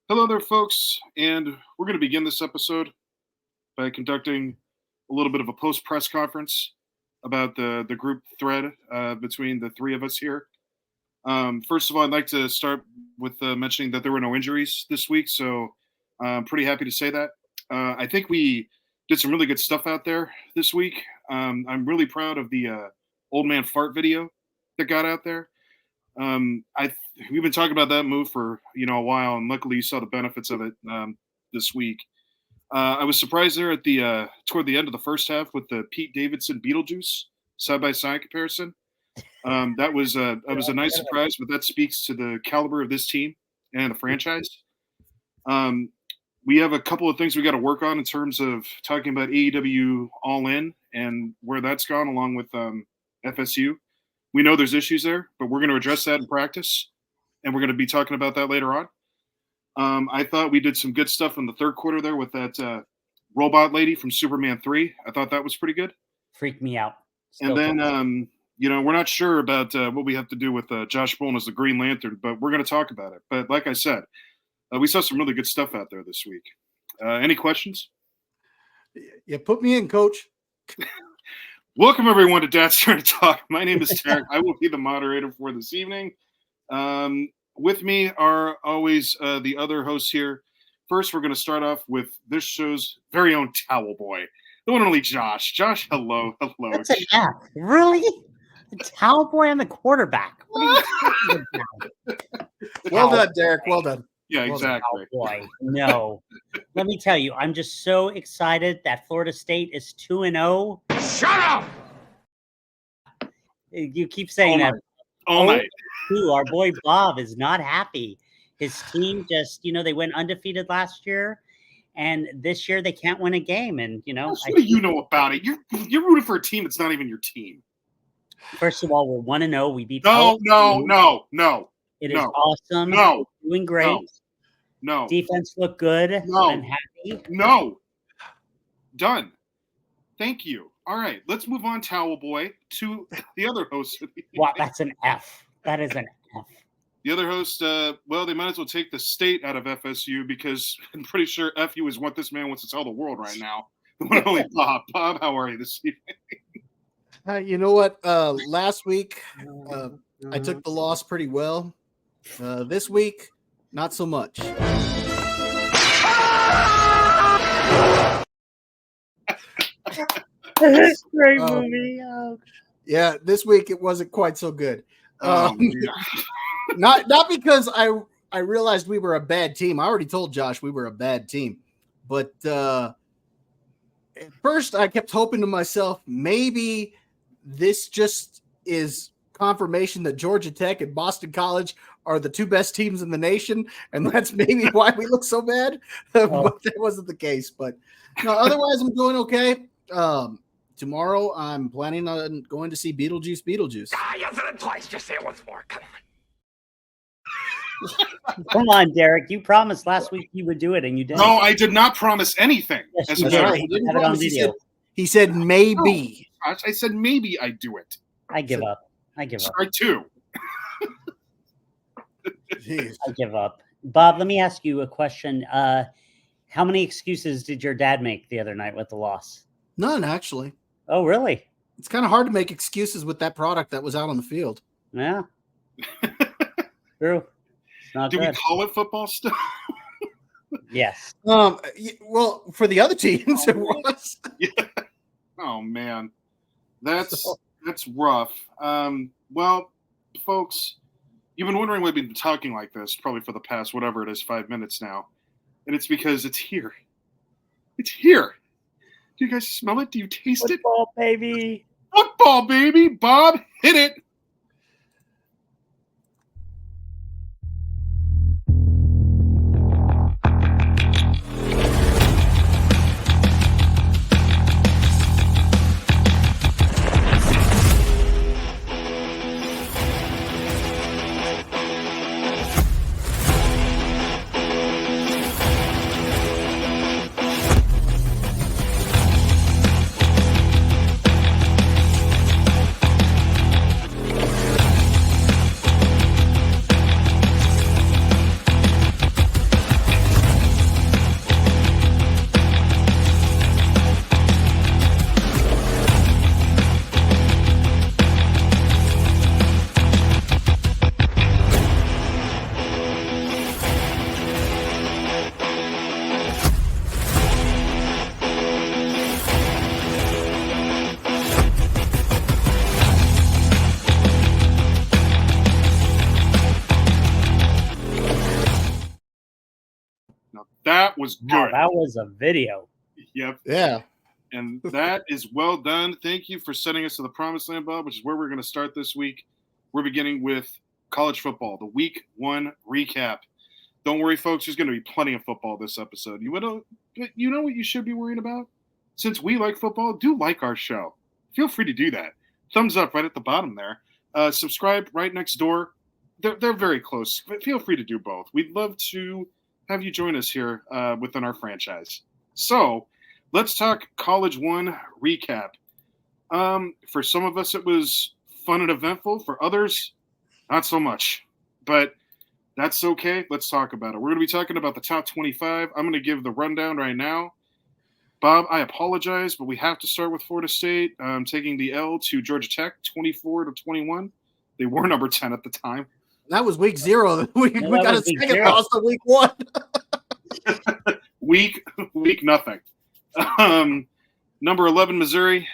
Hello there, folks, and we're going to begin this episode by conducting a little bit of a post press conference about the group thread between the three of us here. First of all, I'd like to start with mentioning that there were no injuries this week, so I'm pretty happy to say that. I think we did some really good stuff out there this week. I'm really proud of the old man fart video that got out there. We've been talking about that move for a while, and luckily you saw the benefits of it this week. I was surprised there at the toward the end of the first half with the Pete Davidson Beetlejuice side by side comparison. That was a nice surprise, but that speaks to the caliber of this team and the franchise. We have a couple of things we got to work on in terms of talking about AEW All In and where that's gone, along with FSU. We know there's issues there, but we're going to address that in practice, and we're going to be talking about that later on. I thought we did some good stuff in the third quarter there with that robot lady from Superman 3. I thought that was pretty good. Freaked me out. Still and then, we're not sure about what we have to do with Josh Brolin as the Green Lantern, but we're going to talk about it. But like I said, we saw some really good stuff out there this week. Any questions? Yeah, put me in, Coach. Welcome, everyone, to Dad's Turn to Talk. My name is Tarek. I will be the moderator for this evening. With me are always the other hosts here. First, we're going to start off with this show's very own towel boy, the one and only Josh. Josh, hello. That's an F. Really? The towel boy and the quarterback. What are you talking about? Well done, Derek. Well done. Yeah, exactly. Boy, no. Let me tell you, I'm just so excited that Florida State is 2-0. Shut up! You keep saying that. Our boy Bob is not happy. His team just, they went undefeated last year, and this year they can't win a game. And what do you know about it? You're rooting for a team that's not even your team. First of all, we're 1-0. We beat. No. It is awesome. No. We're doing great. No. Defense looked good. No. I'm happy. No. Done. Thank you. All right, let's move on, Towel Boy, to the other host. Wow, that's an F. That is an F. The other host, they might as well take the state out of FSU because I'm pretty sure FU is what this man wants to tell the world right now. The one and only Bob. Bob, how are you this evening? You know what? Last week, I took the loss pretty well. This week, not so much. Great movie. Yeah, this week it wasn't quite so good. Not because I realized we were a bad team. I already told Josh we were a bad team. But at first I kept hoping to myself, maybe this just is confirmation that Georgia Tech and Boston College are the two best teams in the nation, and that's maybe why we look so bad. But that wasn't the case. But no, otherwise I'm doing okay. Tomorrow I'm planning on going to see Beetlejuice. You said it twice. Just say it once more. Come on. Come on, Derek. You promised last week you would do it, and you didn't. No, I did not promise anything. Yes, you did. Right. He didn't promise. He Oh, said maybe. No, I said maybe I'd do it. I give up. Strike two. Jeez. I give up. Bob, let me ask you a question. How many excuses did your dad make the other night with the loss? None, actually. Oh, really? It's kind of hard to make excuses with that product that was out on the field. Yeah. True. It's not Do good. we call it football still? Yes. Well, for the other teams, it was. Yeah. Oh man, that's rough. Well, folks, you've been wondering why we've been talking like this probably for the past 5 minutes now, and it's because it's here. It's here. Do you guys smell it? Do you taste it? Football, baby. Football, baby. Bob, hit it. Now, that was Wow, good. that was a video. Yep. Yeah. And that is well done. Thank you for sending us to the promised land, Bob, which is where we're going to start this week. We're beginning with college football, the week 1 recap. Don't worry, folks. There's going to be plenty of football this episode. You know what you should be worrying about? Since we like football, do like our show. Feel free to do that. Thumbs up right at the bottom there. Subscribe right next door. They're very close. But feel free to do both. We'd love to have you join us here within our franchise. So let's talk College 1 recap. For some of us, it was fun and eventful. For others, not so much. But that's okay. Let's talk about it. We're going to be talking about the top 25. I'm going to give the rundown right now. Bob, I apologize, but we have to start with Florida State taking the L to Georgia Tech, 24-21. They were number 10 at the time. That was week 0. We got a second 0. loss to week 1. Week nothing. Number 11, Missouri,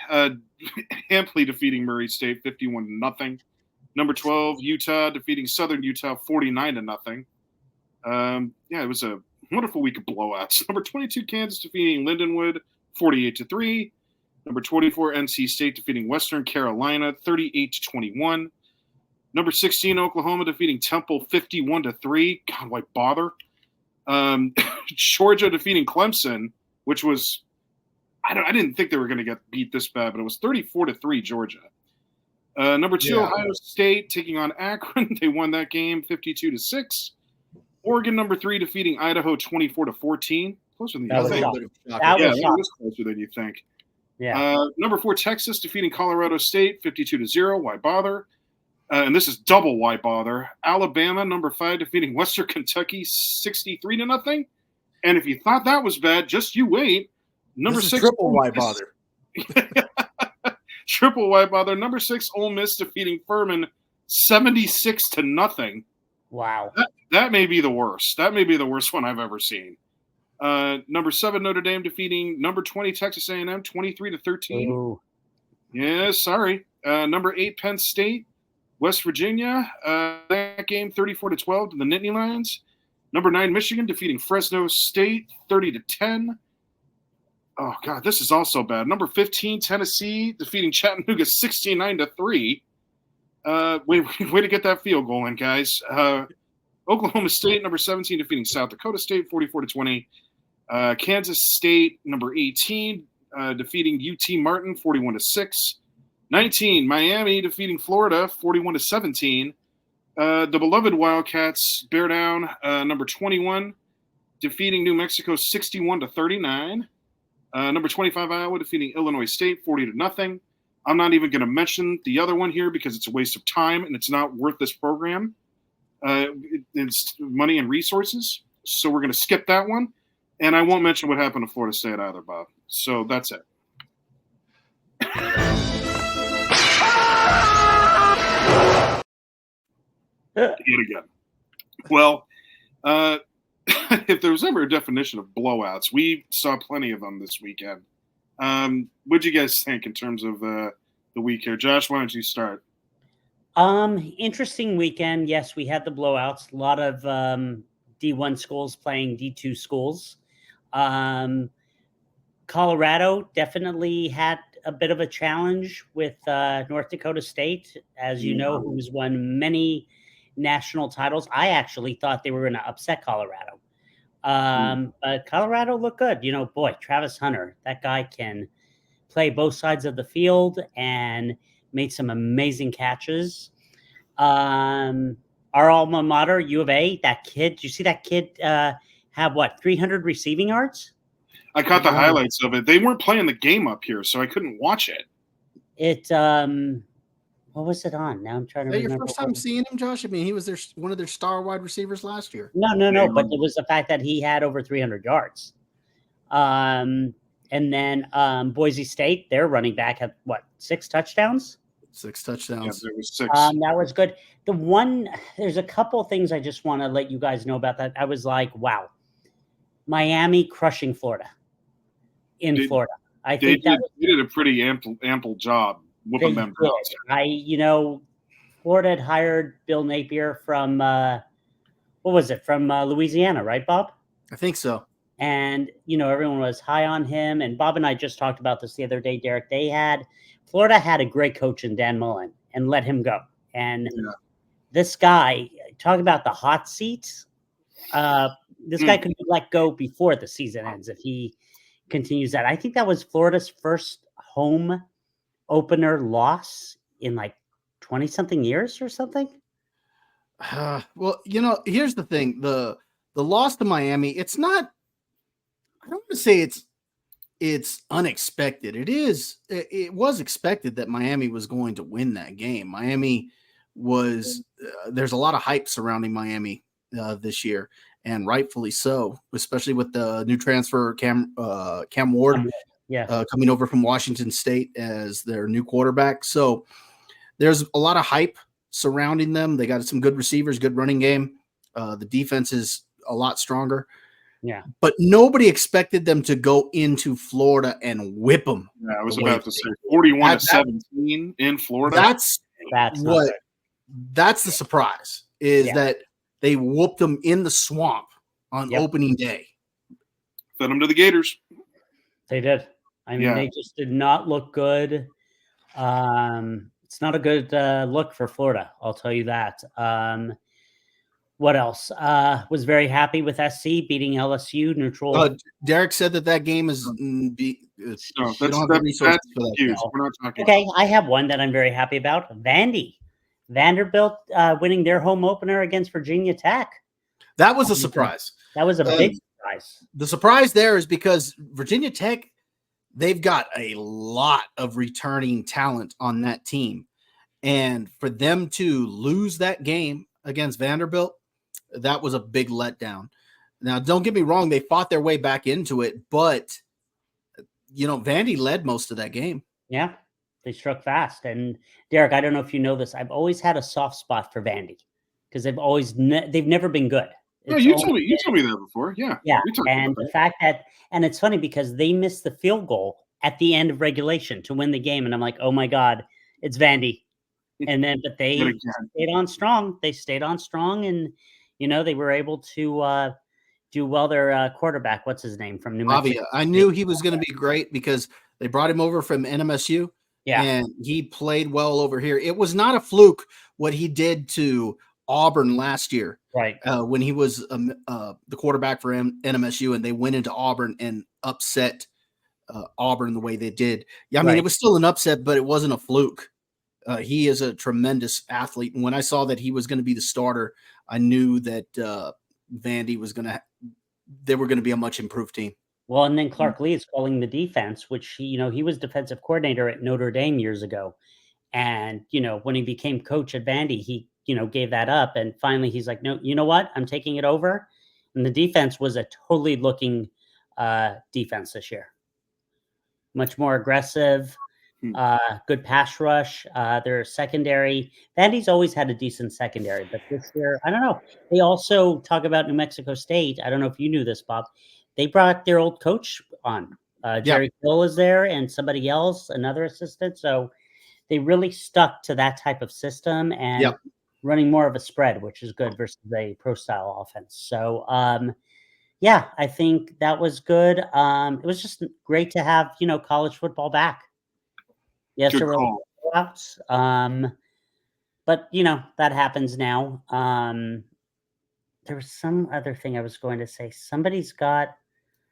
amply defeating Murray State, 51-0. Number 12, Utah, defeating Southern Utah, 49-0. It was a wonderful week of blowouts. Number 22, Kansas, defeating Lindenwood, 48-3. Number 24, NC State, defeating Western Carolina, 38-21. Number 16, Oklahoma, defeating Temple, 51-3. God, why bother? Georgia defeating Clemson, which was I didn't think they were going to get beat this bad, but it was 34-3 Georgia. Number 2, Ohio State taking on Akron. They won that game 52-6. Oregon, number 3, defeating Idaho 24-14. Closer than you think. That was closer than you think. Yeah. Number 4, Texas defeating Colorado State 52-0. Why bother? And this is double why bother. Alabama, number 5, defeating Western Kentucky 63-0. And if you thought that was bad, just you wait. Number 6, triple why bother. Triple why bother. Number 6, Ole Miss defeating Furman 76-0. Wow. That may be the worst. That may be the worst one I've ever seen. Number 7, Notre Dame defeating number 20, Texas A&M 23-13. Ooh. Yeah, sorry. Number 8, Penn State, West Virginia. That game 34-12 to the Nittany Lions. Number 9, Michigan defeating Fresno State 30-10. Oh, God, this is also bad. Number 15, Tennessee defeating Chattanooga 69-3. Way to get that field goal in, guys. Oklahoma State, number 17, defeating South Dakota State 44-20. Kansas State, number 18, defeating UT Martin 41-6. 19, Miami defeating Florida 41-17. The beloved Wildcats bear down number 21, defeating New Mexico 61-39. Number 25, Iowa defeating Illinois State 40-0. I'm not even going to mention the other one here because it's a waste of time and it's not worth this program. It's money and resources. So we're going to skip that one. And I won't mention what happened to Florida State either, Bob. So that's it. Yet again. Well, if there was ever a definition of blowouts, we saw plenty of them this weekend. What'd you guys think in terms of the week here? Josh, why don't you start? Interesting weekend. Yes, we had the blowouts. A lot of D1 schools playing D2 schools. Colorado definitely had a bit of a challenge with North Dakota State, as you know, who's won many national titles. I actually thought they were going to upset Colorado. But Colorado looked good. You know, boy, Travis Hunter, that guy can play both sides of the field and made some amazing catches. Our alma mater, U of A, that kid, did you see that kid have 300 receiving yards? I caught the highlights of it. They weren't playing the game up here, so I couldn't watch it. What was it on? Now I'm trying to Is that remember. your first time seeing him, Josh? I mean, he was one of their star wide receivers last year. No. But it was the fact that he had over 300 yards. And then Boise State, their running back had 6 touchdowns? 6 touchdowns. Yeah, there was 6. That was good. There's a couple things I just want to let you guys know about that. I was like, wow, Miami crushing Florida Florida. I think they did a pretty ample job whooping them down. Florida had hired Bill Napier from, from Louisiana, right, Bob? I think so. And, everyone was high on him. And Bob and I just talked about this the other day, Derek. Florida had a great coach in Dan Mullen and let him go. And this guy, talk about the hot seat. This guy could be let go before the season ends if he continues that. I think that was Florida's first home opener loss in like 20 something years or something. Well, here's the thing. The loss to Miami, it's not, I don't want to say it's unexpected. It was expected that Miami was going to win that game. Miami was, there's a lot of hype surrounding Miami this year, and rightfully so, especially with the new transfer Cam Ward coming over from Washington State as their new quarterback. So there's a lot of hype surrounding them. They got some good receivers, good running game. The defense is a lot stronger. Yeah. But nobody expected them to go into Florida and whip them. Yeah, I was about to say 41-17 in Florida. That's the surprise is that they whooped them in the swamp on opening day. Fed them to the Gators. They did. I mean, they just did not look good. It's not a good look for Florida. I'll tell you that. What else? Was very happy with SC beating LSU neutral. Derek said that game is. That's huge. We're not talking. Okay, I have one that I'm very happy about. Vanderbilt winning their home opener against Virginia Tech. That was a surprise. That was a big surprise. The surprise there is because Virginia Tech, they've got a lot of returning talent on that team. And for them to lose that game against Vanderbilt, that was a big letdown. Now, don't get me wrong. They fought their way back into it, but, Vandy led most of that game. Yeah, they struck fast. And, Derek, I don't know if you know this. I've always had a soft spot for Vandy because they've never been good. No, you told me that before. Yeah. Yeah. And the fact that, and it's funny because they missed the field goal at the end of regulation to win the game. And I'm like, oh my God, it's Vandy. And then, but they stayed on strong. They stayed on strong and, they were able to do well. Their quarterback, what's his name from New Mexico? I knew he was going to be great because they brought him over from NMSU. Yeah. And he played well over here. It was not a fluke what he did to Auburn last year. Right. When he was the quarterback for NMSU and they went into Auburn and upset Auburn the way they did. Yeah, I mean, it was still an upset, but it wasn't a fluke. He is a tremendous athlete. And when I saw that he was going to be the starter, I knew that Vandy was they were going to be a much improved team. Well, and then Clark Lee is calling the defense, which he was defensive coordinator at Notre Dame years ago. And, when he became coach at Vandy, he, gave that up. And finally he's like, no, you know what? I'm taking it over. And the defense was a totally looking defense this year. Much more aggressive. Good pass rush. Their secondary. Vandy's always had a decent secondary, but this year, I don't know. They also talk about New Mexico State. I don't know if you knew this, Bob. They brought their old coach on. Jerry Hill is there and somebody else, another assistant. So they really stuck to that type of system and running more of a spread, which is good versus a pro style offense. So, I think that was good. It was just great to have, college football back. Yes, there were blowouts, but that happens now. There was some other thing I was going to say. Somebody's got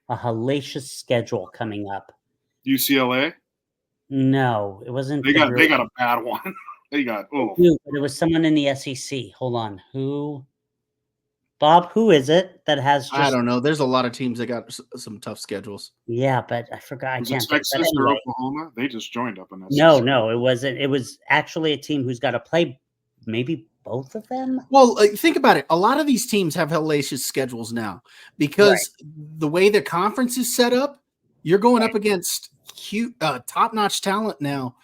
a hellacious schedule coming up. UCLA? No, it wasn't. They got a bad one. But it was someone in the SEC. Hold on, who? Bob, who is it that has? I don't know. There's a lot of teams that got some tough schedules. Yeah, but I forgot. Was it Texas or Oklahoma? They just joined up in that. No, it wasn't. It was actually a team who's got to play maybe both of them. Well, think about it. A lot of these teams have hellacious schedules now because the way the conference is set up, you're going up against top-notch talent now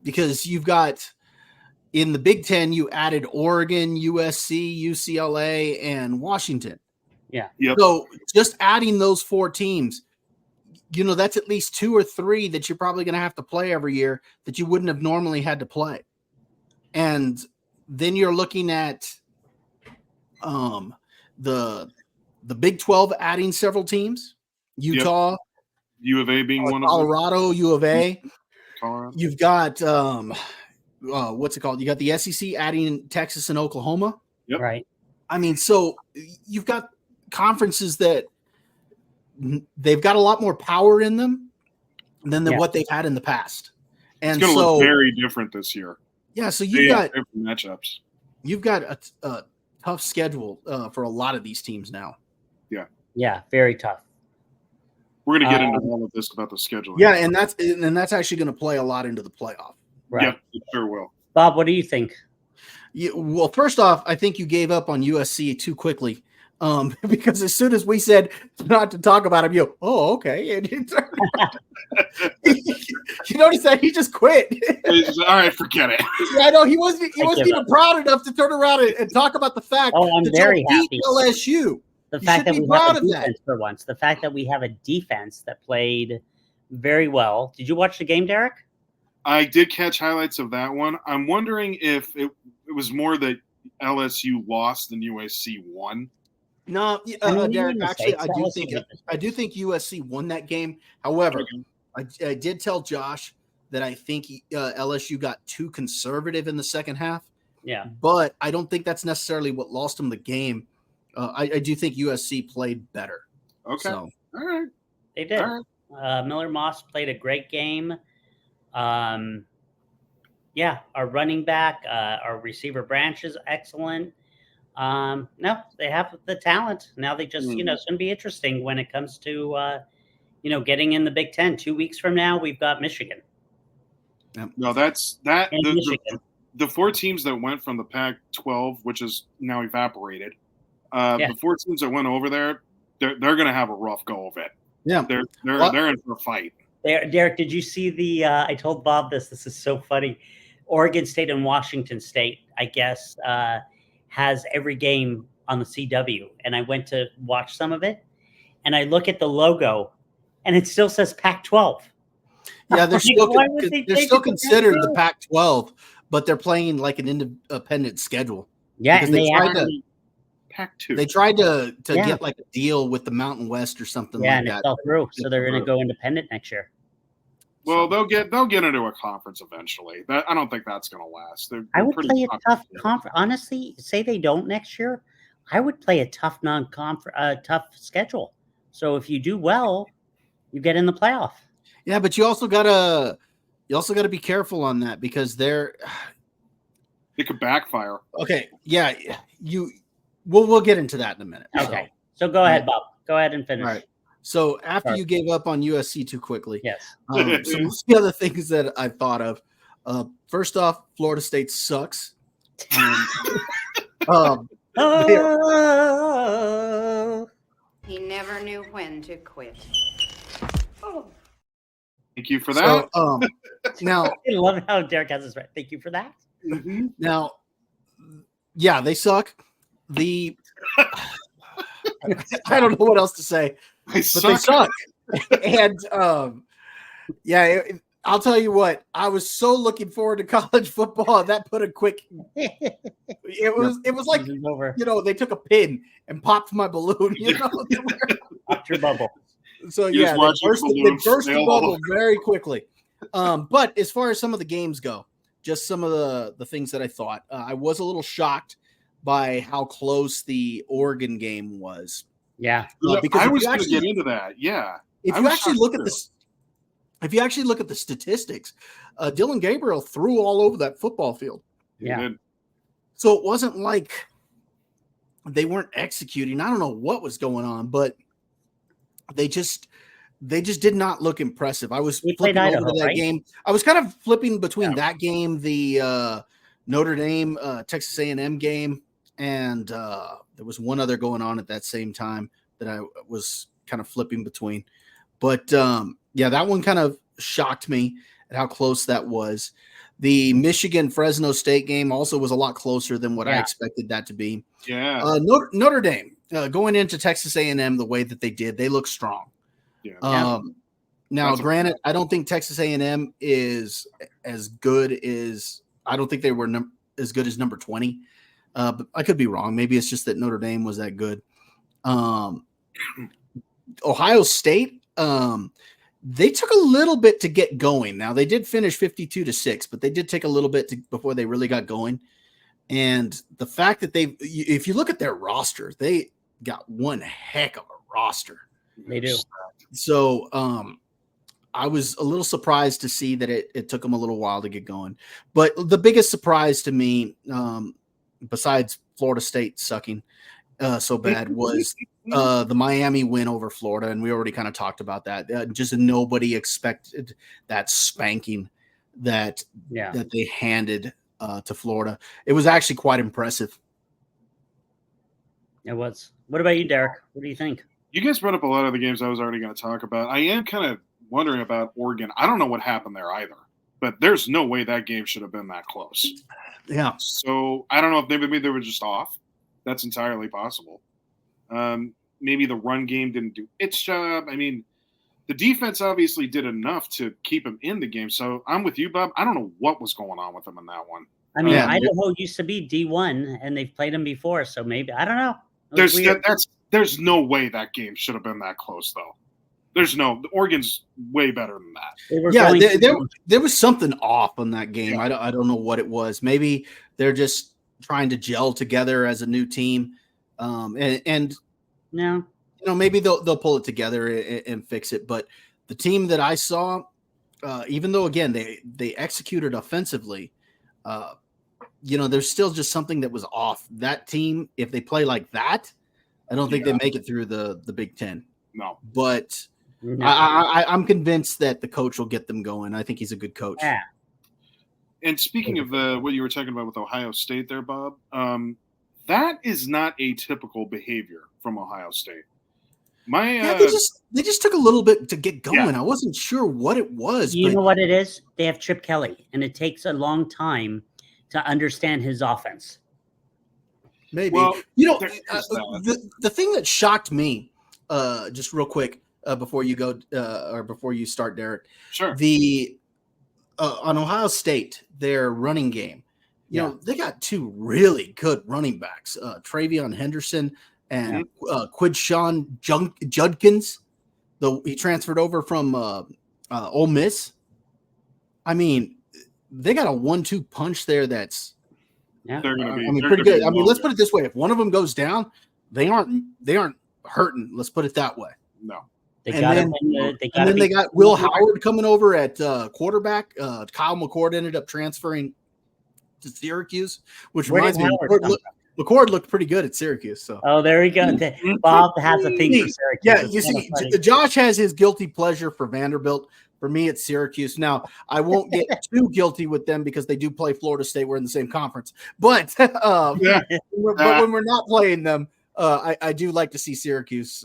because you've got. In the Big Ten, you added Oregon, USC, UCLA, and Washington. Yeah. Yep. So just adding those 4 teams, that's at least 2 or 3 that you're probably going to have to play every year that you wouldn't have normally had to play. And then you're looking at the the Big 12 adding several teams. Utah, U of A being one of them. Colorado, U of A. Colorado. You've got what's it called? You got the SEC adding Texas and Oklahoma. Yep. Right. I mean, so you've got conferences that they've got a lot more power in them than what they've had in the past. And it's going to look very different this year. Yeah, so you've got different matchups. You've got a tough schedule for a lot of these teams now. Yeah, very tough. We're going to get into all of this about the schedule. Yeah, and that's actually going to play a lot into the playoff. Right. Yep, it sure will. Bob, what do you think? Well, first off, I think you gave up on USC too quickly. Because as soon as we said not to talk about him, oh, okay. And you notice that he just quit. All right, forget it. Yeah, I know he wasn't even proud enough to turn around and talk about the fact I'm that very happy. LSU. The fact that we have a defense for once. The fact that we have a defense that played very well. Did you watch the game, Derek? I did catch highlights of that one. I'm wondering if it was more that LSU lost than USC won. No, Derek. Actually, I do think USC won that game. However, I did tell Josh that I think LSU got too conservative in the second half. Yeah, but I don't think that's necessarily what lost them the game. I do think USC played better. Okay, so, all right, they did. All right. Miller Moss played a great game. Our running back, our receiver branch is excellent. No, they have the talent. Now they just, it's going to be interesting when it comes to, getting in the Big Ten. 2 weeks from now, we've got Michigan. No, that's that. Michigan. The four teams that went from the Pac-12, which is now evaporated, the four teams that went over there, they're going to have a rough go of it. Yeah, they're in for a fight. Derek, did you see the? I told Bob this. This is so funny. Oregon State and Washington State, I guess, has every game on the CW, and I went to watch some of it, and I look at the logo, and it still says Pac-12. Yeah, they're still considered the Pac-12, but they're playing like an independent schedule. Yeah, because and Pac-2. They tried to get like a deal with the Mountain West or something like that. Yeah, and it fell through, so they're going to go independent next year. Well, they'll get into a conference eventually. I don't think that's going to last. I would play a tough conference. Honestly, say they don't next year, I would play a tough tough schedule. So if you do well, you get in the playoff. Yeah, but you also gotta be careful on that because it could backfire. Okay, yeah, we'll get into that in a minute. Okay, so go ahead, Bob. Go ahead and finish. All right. So after you gave up on USC too quickly, yes. Some of the other things that I thought of. First off, Florida State sucks. He never knew when to quit. Thank you for that. So, now I love how Derek has this right. Thank you for that. Now, yeah, they suck. I don't know what else to say. They suck. And I'll tell you what, I was so looking forward to college football, and that put a quick it was like they took a pin and popped my balloon, Popped your bubble. So they burst the bubble very quickly. But as far as some of the games go, just some of the things that I thought, I was a little shocked by how close the Oregon game was. Yeah, because I was going to get into that. Yeah, if you actually look at the statistics, Dylan Gabriel threw all over that football field. Yeah, so it wasn't like they weren't executing. I don't know what was going on, but they just did not look impressive. I was flipping over to that game. I was kind of flipping between that game, the Notre Dame Texas A&M game, and there was one other going on at that same time that I was kind of flipping between. But that one kind of shocked me at how close that was. The Michigan Fresno State game also was a lot closer than what I expected that to be. Yeah, Notre Dame going into Texas A&M the way that they did, they look strong. Yeah. Now, granted, I don't think Texas A&M is as good as I don't think they were as good as number 20. But I could be wrong. Maybe it's just that Notre Dame was that good. Ohio State, they took a little bit to get going. Now they did finish 52-6, but they did take a little bit before they really got going. And the fact that if you look at their roster, they got one heck of a roster. They do. So I was a little surprised to see that it took them a little while to get going. But the biggest surprise to me, besides Florida State sucking so bad, was the Miami win over Florida. And we already kind of talked about that. Just nobody expected that spanking that they handed to Florida. It was actually quite impressive. It was. What about you, Derek? What do you think? You guys brought up a lot of the games I was already going to talk about. I am kind of wondering about Oregon. I don't know what happened there either, but there's no way that game should have been that close. Yeah. So I don't know if maybe they were just off. That's entirely possible. Maybe the run game didn't do its job. I mean, the defense obviously did enough to keep him in the game. So I'm with you, Bob. I don't know what was going on with him in that one. I mean, Idaho used to be D1, and they've played him before, so maybe I don't know. There's no way that game should have been that close, though. The Oregon's way better than that. There was something off on that game. Yeah. I don't know what it was. Maybe they're just trying to gel together as a new team, maybe they'll pull it together and fix it. But the team that I saw, even though again they executed offensively, there's still just something that was off. That team, if they play like that, I don't think they make it through the Big Ten. No, but I'm convinced that the coach will get them going. I think he's a good coach. Yeah. And speaking of what you were talking about with Ohio State there, Bob, that is not atypical behavior from Ohio State. They just took a little bit to get going. Yeah. I wasn't sure what it was. You know what it is? They have Chip Kelly, and it takes a long time to understand his offense. Maybe. Well, the thing that shocked me, just real quick, before you go or before you start, Derek. Sure. On Ohio State, their running game, they got two really good running backs, Travion Henderson and Quidshawn Judkins. He transferred over from Ole Miss. I mean, they got a 1-2 punch there. That's pretty good. I mean, let's put it this way: if one of them goes down, they aren't hurting. Let's put it that way. No. They got Will Howard coming over at quarterback. Kyle McCord ended up transferring to Syracuse, which reminds me, McCord looked pretty good at Syracuse. So, there we go. Bob has a thing for Syracuse. Yeah, you see, Josh has his guilty pleasure for Vanderbilt. For me, it's Syracuse. Now, I won't get too guilty with them because they do play Florida State. We're in the same conference, but but when we're not playing them, I do like to see Syracuse.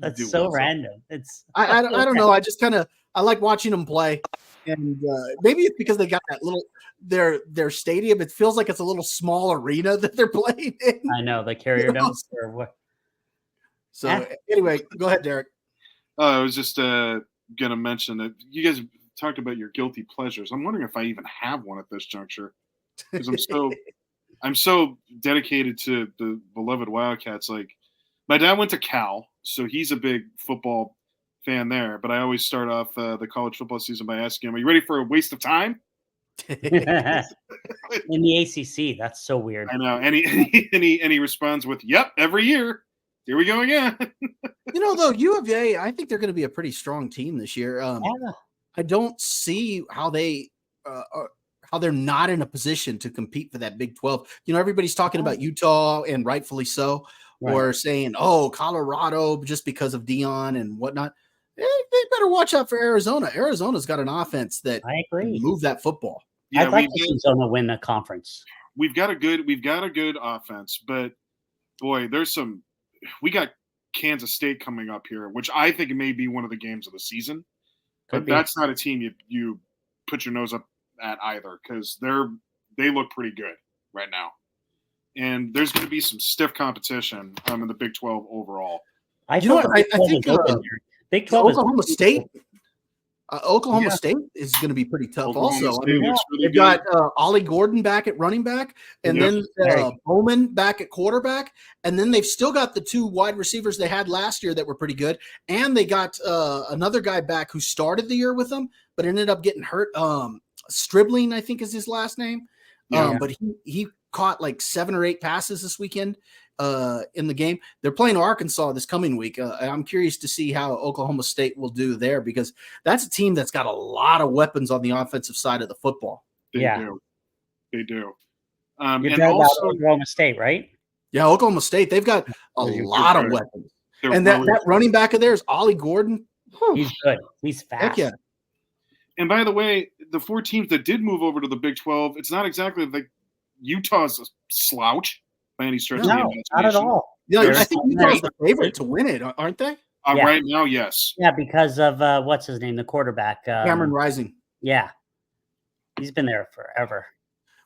That's so random. I don't know. I just I like watching them play, and maybe it's because they got that little their stadium. It feels like it's a little small arena that they're playing in. I know the Carrier Dome or what. So anyway, go ahead, Derek. I was just gonna mention that you guys talked about your guilty pleasures. I'm wondering if I even have one at this juncture because I'm so dedicated to the beloved Wildcats. Like my dad went to Cal. So he's a big football fan there, but I always start off the college football season by asking him, "Are you ready for a waste of time?" In the ACC, that's so weird. I know. And he responds with, "Yep, every year. Here we go again." Though U of A, I think they're going to be a pretty strong team this year. I don't see how they're not in a position to compete for that Big 12. Everybody's talking about Utah, and rightfully so. Right. Or saying, Colorado, just because of Dion and whatnot. They better watch out for Arizona. Arizona's got an offense that I agree. Can move that football. Yeah, I'd like to see Arizona win the conference. We've got a good offense, but boy, we got Kansas State coming up here, which I think may be one of the games of the season. But that's not a team you put your nose up at either, because they look pretty good right now. And there's going to be some stiff competition in the Big 12 overall. I think Big 12 Oklahoma State. Oklahoma Yeah. State is going to be pretty tough. Oklahoma Also, State looks really they've good. got Ollie Gordon back at running back, and Yep. then Bowman back at quarterback, and then they've still got the 2 wide receivers they had last year that were pretty good, and they got another guy back who started the year with them but ended up getting hurt. Stribling, I think, is his last name. Yeah. But he caught like 7 or 8 passes this weekend in the game. They're playing Arkansas this coming week. I'm curious to see how Oklahoma State will do there, because that's a team that's got a lot of weapons on the offensive side of the football. They Yeah. do. They do. You're And talking about also, Oklahoma State, right? Yeah, Oklahoma State, they've got a They're lot of good. weapons. they're And that really- running back of theirs, Ollie Gordon. whew, He's good. He's fast. heck yeah. And by the way, the 4 teams that did move over to the Big 12, it's not exactly like Utah's a slouch by any stretch of the No, not at imagination. all. Yeah, They're I think so Utah's nice. the favorite to win it, aren't they? Yeah. Right now, yes. Yeah, because of what's his name, the quarterback. Cameron Rising. Yeah, he's been there forever.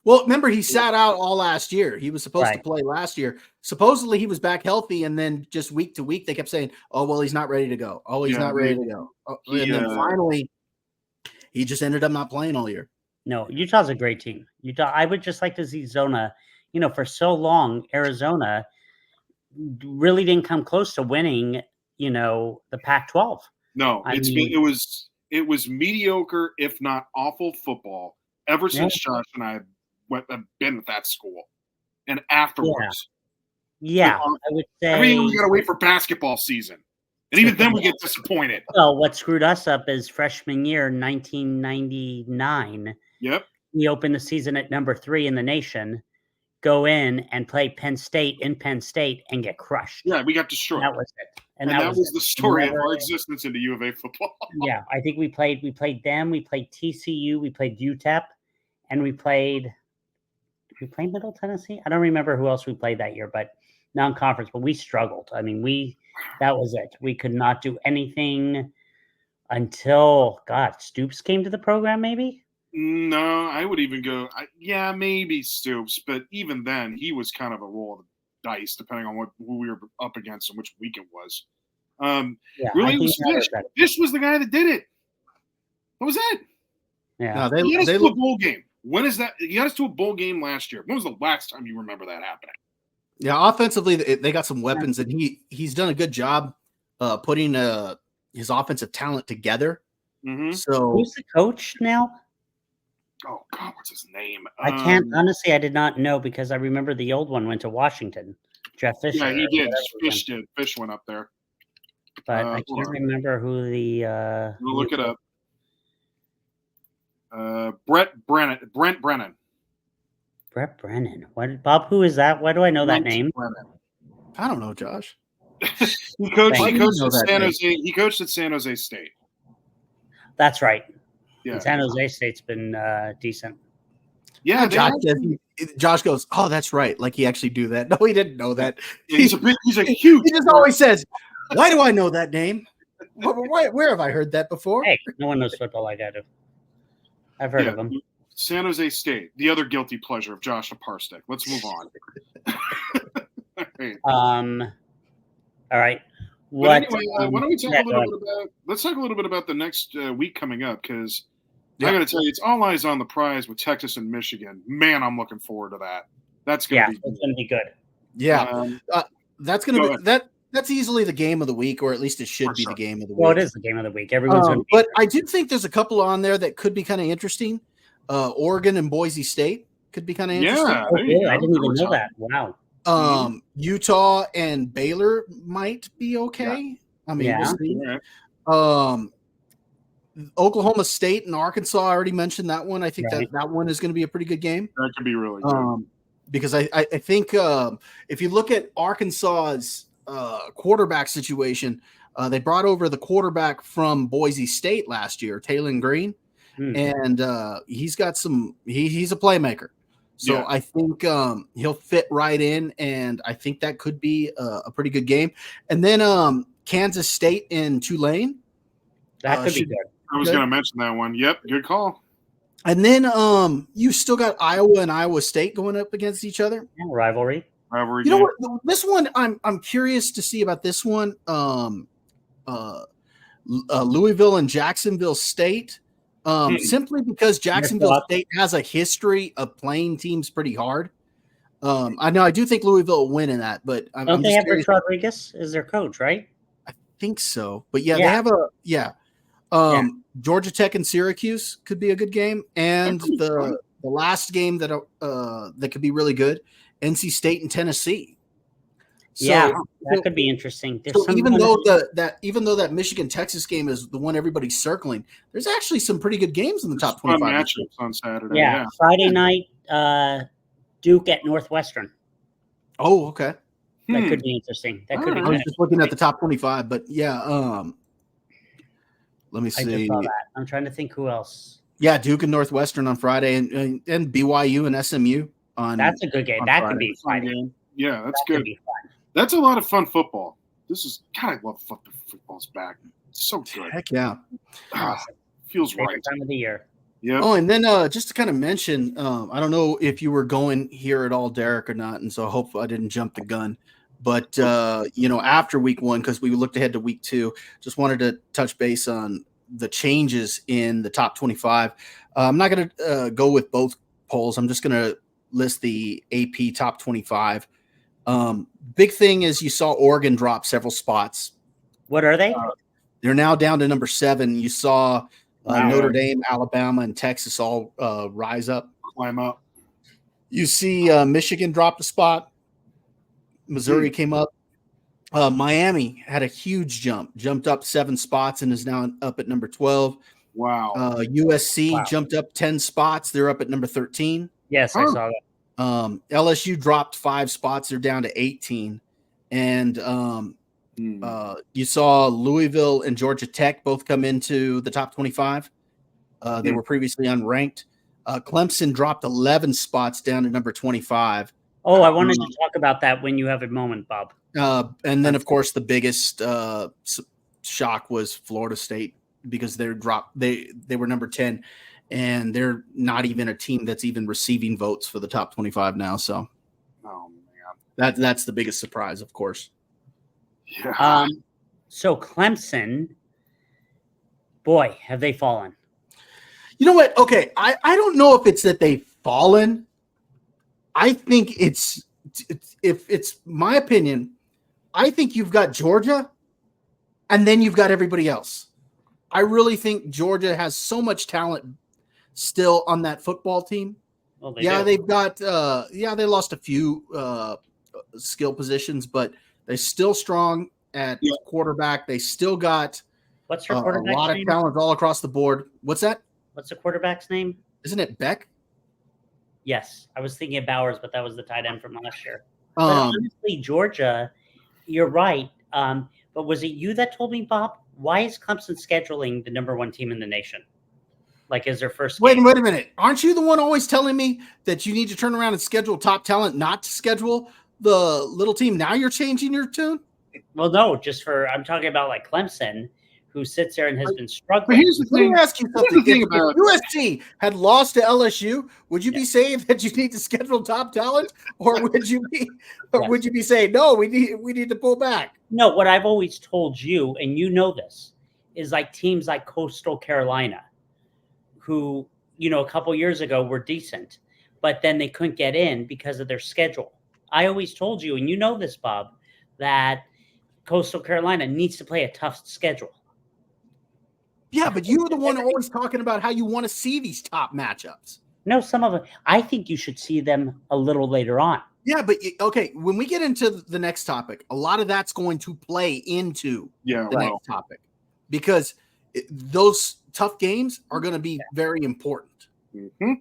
Well, remember, he sat out all last year. He was supposed to Right. play last year. Supposedly, he was back healthy, and then just week to week, they kept saying, "Oh, well, he's not ready to go. Oh, he's Yeah, not ready to go." Oh, he, and then finally, he just ended up not playing all year. No, Utah's a great team. Utah. I would just like to see Zona. For so long, Arizona really didn't come close to winning. The Pac-12. No, I it was mediocre, if not awful football ever since Josh and I have been at that school. And afterwards, Yeah, But, I would say. everything we got to wait for basketball season. And even then we get disappointed. Well, what screwed us up is freshman year, 1999. Yep. We opened the season at number 3 in the nation, go in and play Penn State in Penn State and get crushed. Yeah, we got destroyed. That was it. And that was the story of Never- our existence into U of A football. Yeah, I think we played them, we played TCU, we played UTEP, and we played Middle Tennessee. I don't remember who else we played that year, but non-conference, but we struggled. I mean, that was it. We could not do anything until Stoops came to the program, maybe. No, I would even go, maybe Stoops, but even then, he was kind of a roll of the dice, depending on who we were up against and which week it was. Yeah, Really, I it think was that Fish. better. Fish was the guy that did it. That was it. Yeah. No, He got us they to a look, bowl game. When is that? He got us to a bowl game last year. When was the last time you remember that happening? yeah, offensively, they got some weapons, and he's done a good job putting his offensive talent together. Mm-hmm. So Who's the coach now? Oh, God, what's his name? I can't honestly. I did not know because I remember the old one went to Washington. Jeff Fisher. Yeah, he or did. whatever his name. Fish did. Fish went up there. But I hold can't on. remember who the. We'll look it up. Brent Brennan. Brett Brennan. What, Bob? Who is that? Why do I know that Brent name? Brennan. I don't know, Josh. He coached. Why He do you coached know at that San name? Jose. He coached at San Jose State. That's right. Yeah. And San Jose State's been decent. Yeah, Josh, Josh goes, "Oh, that's right." Like he actually do that. No, he didn't know that. he's a huge. He just always says, "Why do I know that name? Where have I heard that before?" Hey, no one knows football like I do. I've heard of him. San Jose State, the other guilty pleasure of Josh Parstic. Let's move on. All right. All right. But What? anyway, why don't we talk yeah, a go little ahead. bit about? Let's talk a little bit about the next week coming up, because Yeah. I got to tell you, it's all eyes on the prize with Texas and Michigan. Man, I'm looking forward to that. That's Yeah, going to it's going to be good. Yeah, Um, that's go gonna be ahead. that. That's easily the game of the week, or at least it should For be sure. the game of the week. Well, it is the game of the week. Everyone's going to be. But I do think there's a couple on there that could be kind of interesting. Oregon and Boise State could be kind of interesting. yeah, Oh, there you really? I go. didn't even We're know talking- that. Wow. Utah and Baylor might be okay. I mean, Yeah. we'll see. All right. Oklahoma State and Arkansas, I already mentioned that one. I think Right. that one is going to be a pretty good game. That could be really good. Because I think if you look at Arkansas's quarterback situation, they brought over the quarterback from Boise State last year, Taylor Green, Hmm. and he's got some. He's a playmaker, so Yeah. I think he'll fit right in, and I think that could be a pretty good game. And then Kansas State and Tulane. That could be should- good. I was good. going to mention that one. Yep, good call. And then you still got Iowa and Iowa State going up against each other. Yeah, rivalry. Rivalry You know game. what? This one, I'm curious to see about this one. Louisville and Jacksonville State. Simply because Jacksonville State has a history of playing teams pretty hard. I know I do think Louisville will win in that, but don't they have Rich Rodriguez as their coach, right? I think so, but yeah, they have a Georgia Tech and Syracuse could be a good game, and the last game that could be really good, NC State and Tennessee. So, that could be interesting. So even though that Michigan Texas game is the one everybody's circling, there's actually some pretty good games in the top 25 matchups on Saturday. Yeah, Friday night, Duke at Northwestern. Oh, okay. That could be interesting. That could be. I was just looking at the top 25, but yeah. Let me see. I just saw that. I'm trying to think who else. Yeah, Duke and Northwestern on Friday, and BYU and SMU on. That's a good game. That could be fun. Yeah, that's good. That's a lot of fun football. This is God. I love football's back. It's so good. Heck yeah. Feels right. Time of the year. Yeah. Oh, and then just to kind of mention, I don't know if you were going here at all, Derek, or not, and so hopefully I didn't jump the gun. But after week 1, because we looked ahead to week 2, just wanted to touch base on the changes in the top 25. I'm not going to go with both polls. I'm just going to list the AP top 25. Big thing is you saw Oregon drop several spots. What are they? They're now down to number 7. You saw Notre Dame, Alabama, and Texas all climb up. You see Michigan dropped a spot. Missouri came up. Miami had a huge jumped up 7 spots and is now up at number 12. Wow. USC jumped up 10 spots. They're up at number 13. Yes, I saw that. LSU dropped 5 spots. They're down to 18. And you saw Louisville and Georgia Tech both come into the top 25. They were previously unranked. Clemson dropped 11 spots down to number 25. Oh, I wanted to talk about that when you have a moment, Bob. And then, of course, the biggest shock was Florida State because they were number 10. And they're not even a team that's even receiving votes for the top 25 now. So, that's the biggest surprise, of course. Yeah. So Clemson, boy, have they fallen. You know what? Okay, I don't know if it's that they've fallen. I think if it's my opinion, I think you've got Georgia, and then you've got everybody else. I really think Georgia has so much talent still on that football team. Well, they've got they lost a few skill positions, but they're still strong at quarterback. They still got what's her quarterback's a lot of talent all across the board. What's that? What's the quarterback's name? Isn't it Beck? Yes, I was thinking of Bowers, but that was the tight end from last year. But honestly, Georgia, you're right. But was it you that told me, Bob? Why is Clemson scheduling the number 1 team in the nation? Like, as their first game? Wait a minute. Aren't you the one always telling me that you need to turn around and schedule top talent, not to schedule the little team? Now you're changing your tune? Well, no, I'm talking about like Clemson, who sits there and has been struggling. But here's the thing. Let me ask you something. If USC had lost to LSU, would you be saying that you need to schedule top talent? Or would you be saying, no, we need to pull back? No, what I've always told you, and you know this, is like teams like Coastal Carolina, who, a couple years ago were decent, but then they couldn't get in because of their schedule. I always told you, and you know this, Bob, that Coastal Carolina needs to play a tough schedule. Yeah, but you were the one always talking about how you want to see these top matchups. No, some of them. I think you should see them a little later on. Yeah, but okay, when we get into the next topic, a lot of that's going to play into the next topic because those tough games are going to be very important. Mm-hmm.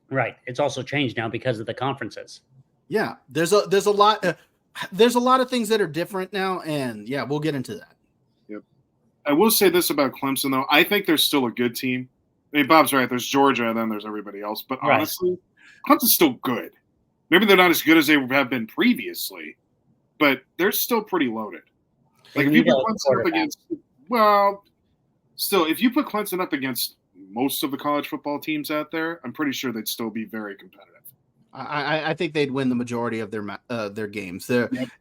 Right. It's also changed now because of the conferences. Yeah, there's a lot of things that are different now, and yeah, we'll get into that. Yep. I will say this about Clemson, though. I think they're still a good team. I mean, Bob's right. There's Georgia, and then there's everybody else. But honestly, Clemson's still good. Maybe they're not as good as they have been previously, but they're still pretty loaded. Like if you put Clemson up against, if you put Clemson up against most of the college football teams out there, I'm pretty sure they'd still be very competitive. I think they'd win the majority of their games.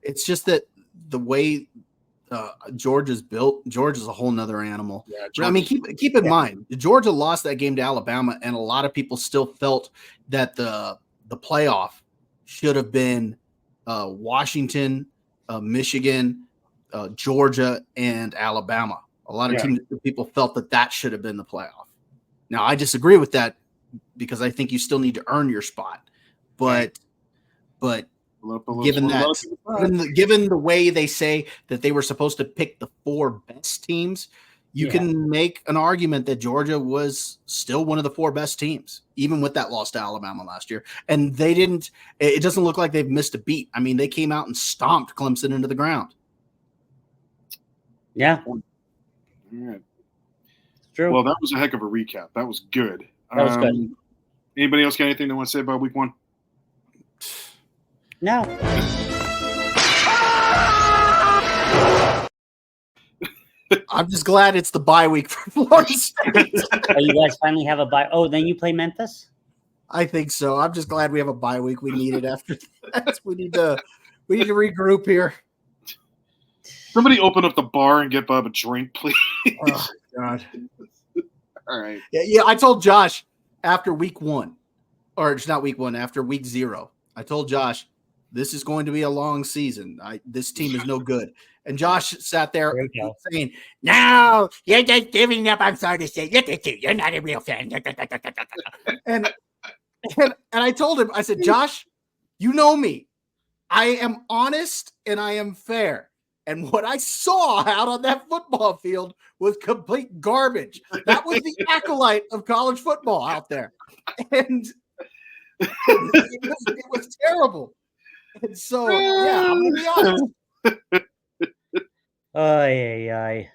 It's just that the way Georgia's built. Georgia's a whole nother animal. Yeah, I mean, keep in mind, Georgia lost that game to Alabama, and a lot of people still felt that the playoff should have been Washington, Michigan, Georgia, and Alabama. A lot of people felt that should have been the playoff. Now, I disagree with that because I think you still need to earn your spot. But given the way they say that they were supposed to pick the 4 best teams, you can make an argument that Georgia was still one of the 4 best teams, even with that loss to Alabama last year. And they didn't. It doesn't look like they've missed a beat. I mean, they came out and stomped Clemson into the ground. Yeah. All right. True. Well, that was a heck of a recap. That was good. That was good. Anybody else got anything they want to say about week 1? No. I'm just glad it's the bye week for Florida State. Oh, you guys finally have a bye. Oh, then you play Memphis? I think so. I'm just glad we have a bye week. We need it after that. We need to regroup here. Somebody open up the bar and get Bob a drink, please. Oh, God. All right. Yeah. I told Josh after week 1, or it's not week 1, after week 0, I told Josh, this is going to be a long season. This team is no good. And Josh sat there saying, "No, you're just giving up. I'm sorry to say, look at you. You're not a real fan." And I told him, I said, "Josh, you know me. I am honest and I am fair. And what I saw out on that football field was complete garbage. That was the acolyte of college football out there. And it was terrible. And so, yeah, I'm going to be honest." Aye.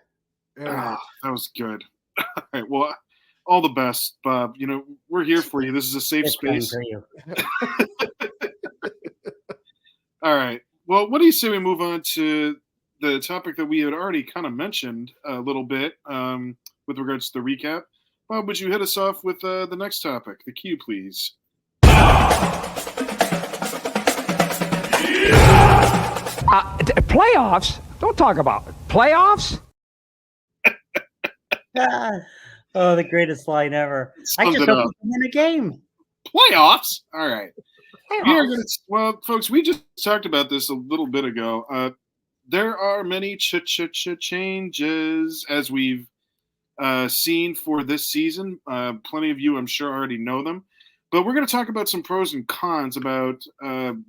That was good. All right. Well, all the best, Bob. You know, we're here for you. This is a safe space. For you. All right. Well, what do you say we move on to the topic that we had already kind of mentioned a little bit with regards to the recap? Bob, would you hit us off with the next topic? The cue, please. Playoffs? Don't talk about it. Playoffs? Oh, the greatest line ever. I just hope we can win a game. Playoffs? All right. Well, folks, we just talked about this a little bit ago. There are many changes as we've seen for this season. Plenty of you, I'm sure, already know them. But we're going to talk about some pros and cons about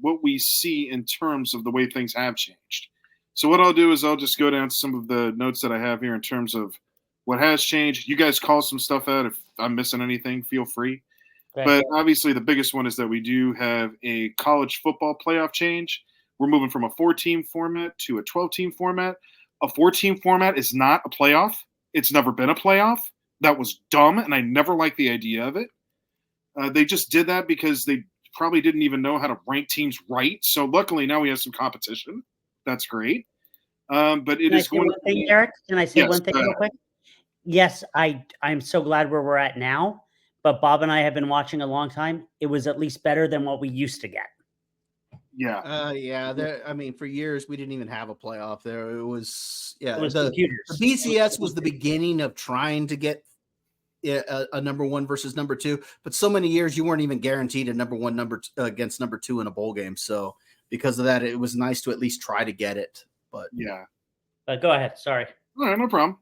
what we see in terms of the way things have changed. So what I'll do is I'll just go down to some of the notes that I have here in terms of what has changed. You guys call some stuff out. If I'm missing anything, feel free. Right. But obviously the biggest one is that we do have a college football playoff change. We're moving from a 4-team format to a 12-team format. A 4-team format is not a playoff. It's never been a playoff. That was dumb, and I never liked the idea of it. They just did that because they probably didn't even know how to rank teams right. So luckily now we have some competition. That's great. But it is going to be. Derek? Can I say one thing real quick? Yes, I'm so glad where we're at now. But Bob and I have been watching a long time. It was at least better than what we used to get. Yeah. I mean, for years we didn't even have a playoff there. It was computers. The BCS was the beginning of trying to get a number 1 versus number 2, but so many years you weren't even guaranteed a number 1 against number 2 in a bowl game. So because of that, it was nice to at least try to get it. But go ahead. Sorry. All right, no problem.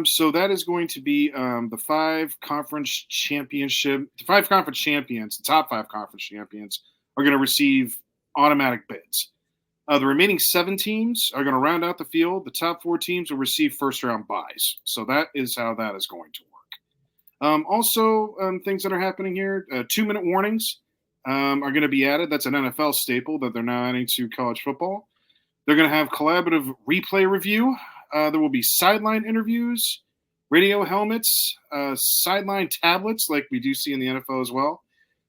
So that is going to be the 5 conference champions. The 5 conference champions, the top 5 conference champions, are going to receive automatic bids. The remaining 7 teams are going to round out the field. The top 4 teams will receive first-round buys. So that is how that is going to work. Also, things that are happening here, 2-minute warnings are going to be added. That's an NFL staple that they're now adding to college football. They're going to have collaborative replay review. There will be sideline interviews, radio helmets, sideline tablets like we do see in the NFL as well.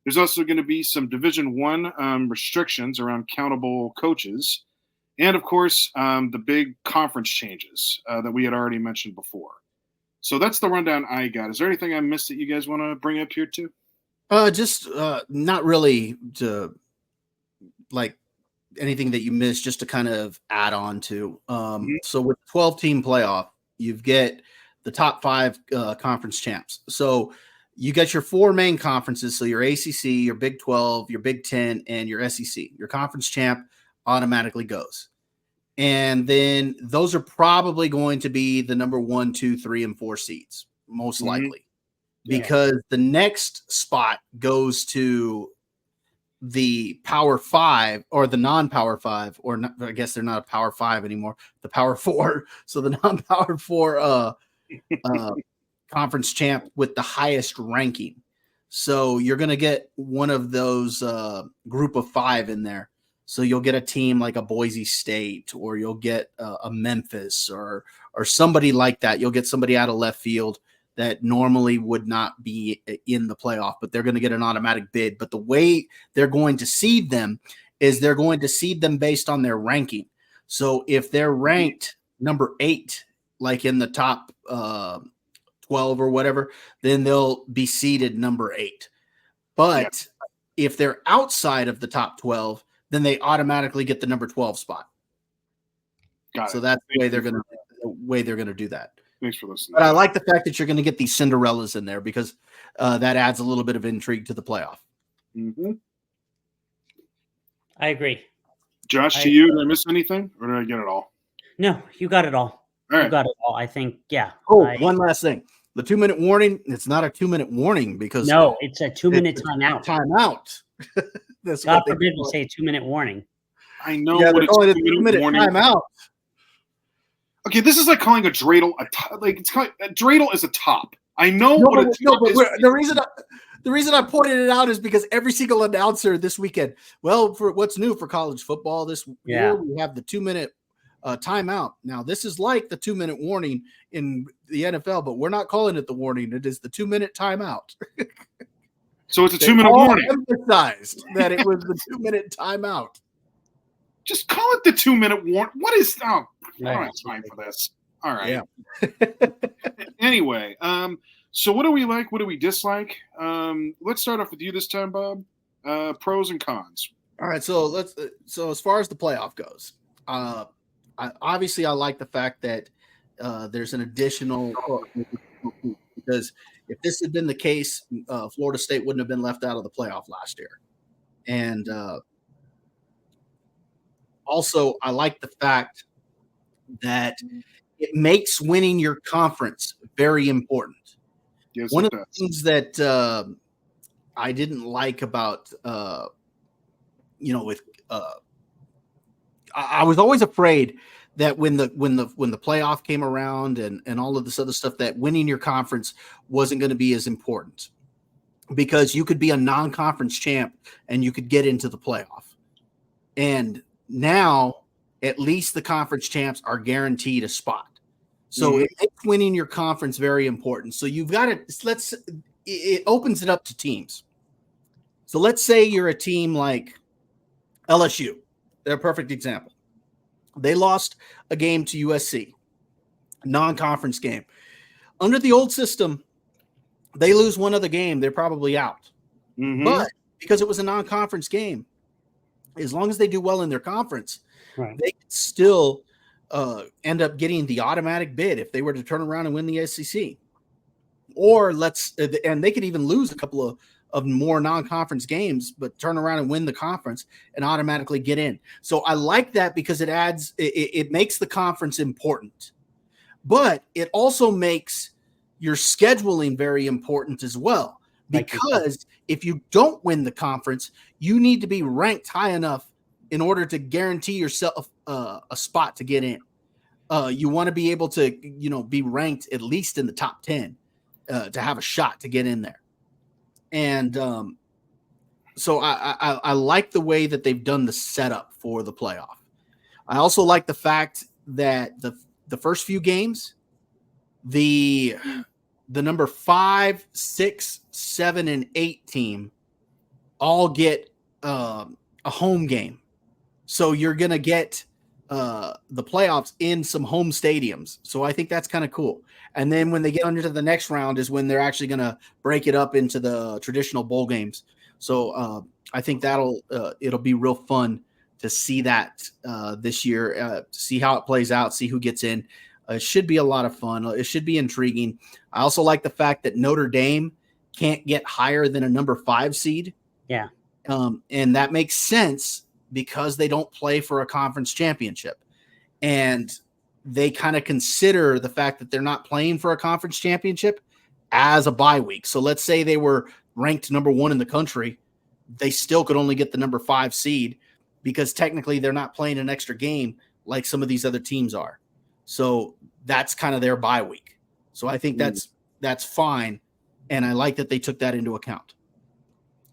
There's also going to be some Division I restrictions around countable coaches. And, of course, the big conference changes that we had already mentioned before. So that's the rundown I got. Is there anything I missed that you guys want to bring up here too? Just not really to like anything that you missed, just to kind of add on to. So with 12-team playoff, you get the top 5 conference champs. So you get your 4 main conferences. So your ACC, your Big 12, your Big 10, and your SEC. Your conference champ automatically goes. And then those are probably going to be the number 1, 2, 3, and 4 seeds, most likely, because the next spot goes to the Power 5 or the non-Power 5, or not, I guess they're not a Power 5 anymore, the Power 4. So the non-Power 4 conference champ with the highest ranking. So you're going to get one of those group of 5 in there. So you'll get a team like a Boise State, or you'll get a Memphis or somebody like that. You'll get somebody out of left field that normally would not be in the playoff, but they're going to get an automatic bid. But the way they're going to seed them is they're going to seed them based on their ranking. So if they're ranked number 8, like in the top 12 or whatever, then they'll be seeded number 8. But if they're outside of the top 12, then they automatically get the number 12 spot. So that's the way they're going to do that. Thanks for listening. But I like the fact that you're going to get these Cinderellas in there, because that adds a little bit of intrigue to the playoff. I agree. Josh, to you, did I miss anything, or did I get it all? No, you got it all. All right. You got it all. I think, yeah. One last thing. The 2-minute warning, it's not a 2-minute warning, because no, it's a 2-minute timeout. Timeout. That's God forbid we say 2-minute warning. I know, yeah, but it's calling a it 2-minute warning. timeout. Okay, this is like calling a dreidel a dreidel is a top. I know what a top is. The reason I pointed it out is because every single announcer this weekend, well, for what's new for college football this year, we have the 2-minute timeout. Now, this is like the 2-minute warning in the NFL, but we're not calling it the warning. It is the 2-minute timeout. So it's a 2-minute warning. Emphasized that it was the 2-minute timeout. Just call it the 2-minute warning. What is? Oh, I don't have time for this. All right. Yeah. Anyway, so what do we like? What do we dislike? Let's start off with you this time, Bob. Pros and cons. All right. So So as far as the playoff goes, I like the fact that there's an additional, because if this had been the case, Florida State wouldn't have been left out of the playoff last year. And also, I like the fact that it makes winning your conference very important. Yes, one of the things that I didn't like about, I was always afraid that when the playoff came around and all of this other stuff, that winning your conference wasn't going to be as important, because you could be a non-conference champ and you could get into the playoff. And now at least the conference champs are guaranteed a spot. So it makes winning your conference very important. So you've got to, it opens it up to teams. So let's say you're a team like LSU. They're a perfect example. They lost a game to USC, non-conference game. Under the old system, they lose one other game, they're probably out. But because it was a non-conference game, as long as they do well in their conference, they could still end up getting the automatic bid if they were to turn around and win the SEC. Or and they could even lose a couple of more non-conference games, but turn around and win the conference and automatically get in. So I like that, because it makes the conference important, but it also makes your scheduling very important as well. Because if you don't win the conference, you need to be ranked high enough in order to guarantee yourself a spot to get in. You want to be able to, be ranked at least in the top 10 to have a shot to get in there. And so I like the way that they've done the setup for the playoff. I also like the fact that the first few games, the number 5, 6, 7, and 8 team all get a home game. So you're going to get the playoffs in some home stadiums. So I think that's kind of cool. And then when they get under to the next round is when they're actually going to break it up into the traditional bowl games. So I think it'll be real fun to see that this year, see how it plays out, see who gets in. It should be a lot of fun. It should be intriguing. I also like the fact that Notre Dame can't get higher than a number 5 seed. Yeah. And that makes sense because they don't play for a conference championship. And they kind of consider the fact that they're not playing for a conference championship as a bye week. So let's say they were ranked number 1 in the country. They still could only get the number 5 seed because technically they're not playing an extra game like some of these other teams are. So that's kind of their bye week. So I think that's fine. And I like that they took that into account.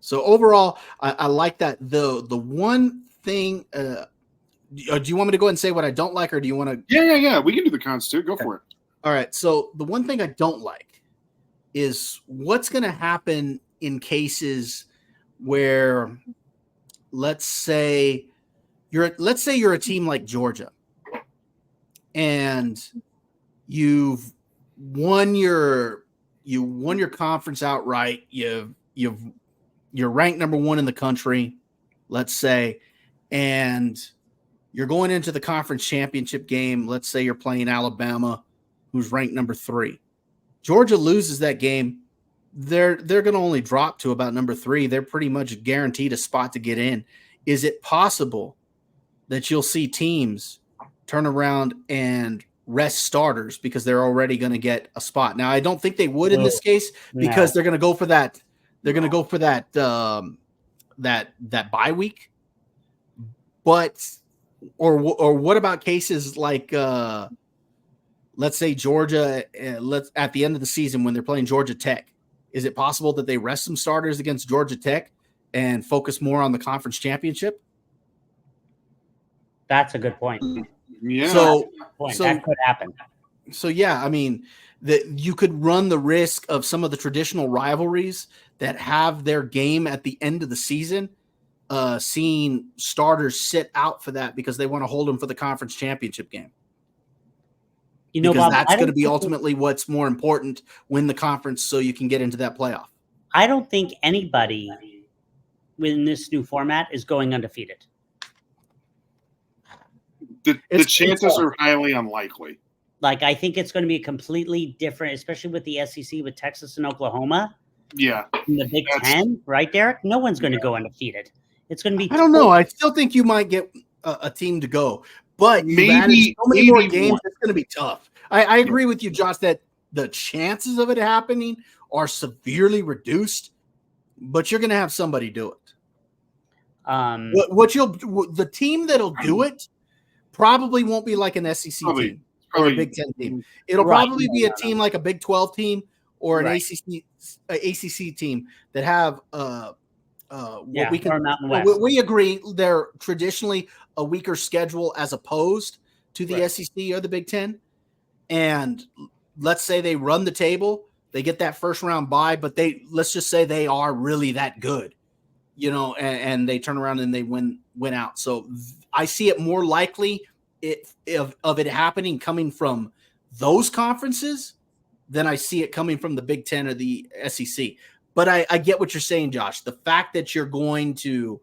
So overall, I like that. The one thing, do you want me to go ahead and say what I don't like, or do you want to? Yeah. We can do the cons too. Go for it. All right. So the one thing I don't like is what's going to happen in cases where, let's say you're a team like Georgia, and you won your conference outright. You're ranked number 1 in the country, let's say, and you're going into the conference championship game. Let's say you're playing Alabama, who's ranked number 3. Georgia loses that game. They're going to only drop to about number 3. They're pretty much guaranteed a spot to get in. Is it possible that you'll see teams turn around and rest starters because they're already going to get a spot? Now, I don't think they would in this case because they're going to go for that. They're going to go for that bye week. But or what about cases like let's say Georgia at the end of the season when they're playing Georgia Tech? Is it possible that they rest some starters against Georgia Tech and focus more on the conference championship? That's a good point. Yeah. So That could happen. So yeah, I mean, that you could run the risk of some of the traditional rivalries that have their game at the end of the season, seeing starters sit out for that because they want to hold them for the conference championship game. Because Bob, that's I going to be don't ultimately what's more important: win the conference so you can get into that playoff. I don't think anybody in this new format is going undefeated. The chances are highly unlikely. Like, I think it's going to be completely different, especially with the SEC, with Texas and Oklahoma. Yeah. In the Big Ten, right, Derek? No one's going to go undefeated. It's going to be. I don't know. I still think you might get a team to go, but maybe so many more games. It's going to be tough. I agree with you, Josh, that the chances of it happening are severely reduced, but you're going to have somebody do it. The team that'll do it probably won't be like an SEC team or a Big Ten team. It'll probably be a team like a Big 12 team or an ACC team that have we agree they're traditionally a weaker schedule as opposed to the SEC or the Big Ten. And let's say they run the table, they get that first round bye, but let's just say they are really that good, and they turn around and they win out. So I see it more likely of it happening coming from those conferences than I see it coming from the Big Ten or the SEC. But I get what you're saying, Josh. The fact that you're going to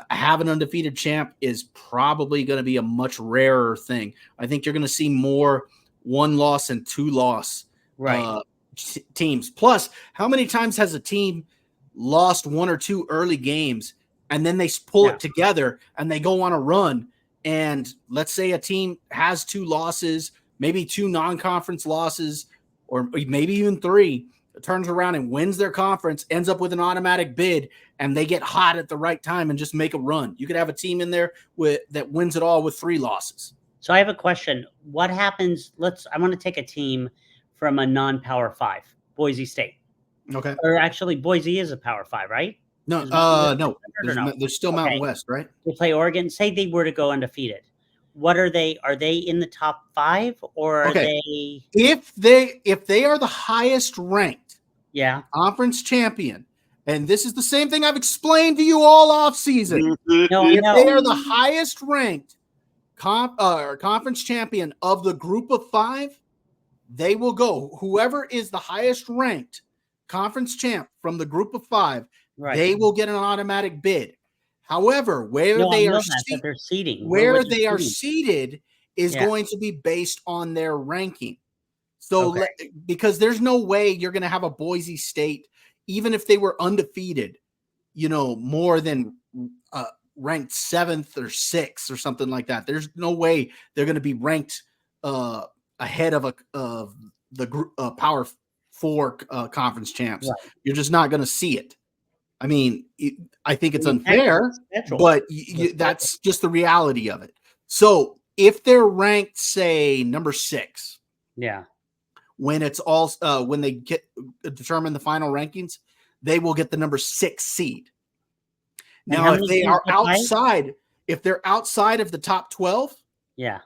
have an undefeated champ is probably going to be a much rarer thing. I think you're going to see more 1-loss and 2-loss teams. Plus, how many times has a team lost 1 or 2 early games and then they pull it together and they go on a run? And let's say a team has 2 losses, maybe 2 non-conference losses, or maybe even 3, turns around and wins their conference, ends up with an automatic bid, and they get hot at the right time and just make a run. You could have a team in there that wins it all with 3 losses. So I have a question. What happens? I want to take a team from a non-Power 5, Boise State. Okay. Or actually, Boise is a Power 5, right? No. There's still Mountain West, right? They play Oregon. Say they were to go undefeated. What are they? Are they in the top 5 or are they? If they are the highest ranked conference champion, and this is the same thing I've explained to you all off season. If they are the highest ranked conference champion of the group of 5, they will go. Whoever is the highest ranked conference champ from the group of 5, they will get an automatic bid. However, where No, I they know are that they're seeding. where What they are seeding? seated is Yeah. going to be based on their ranking. So Okay. because there's no way you're going to have a Boise State, even if they were undefeated, more than ranked 7th or 6th or something like that. There's no way they're going to be ranked ahead of the group Power 4 conference champs. Right. You're just not going to see it. I mean, I think it's You can't unfair, schedule. but that's just the reality of it. So if they're ranked, say, number 6, Yeah. when it's all when they get determine the final rankings, they will get the number 6 seed. And Now, how if many they teams are get by? if they're outside of the top 12, Yeah.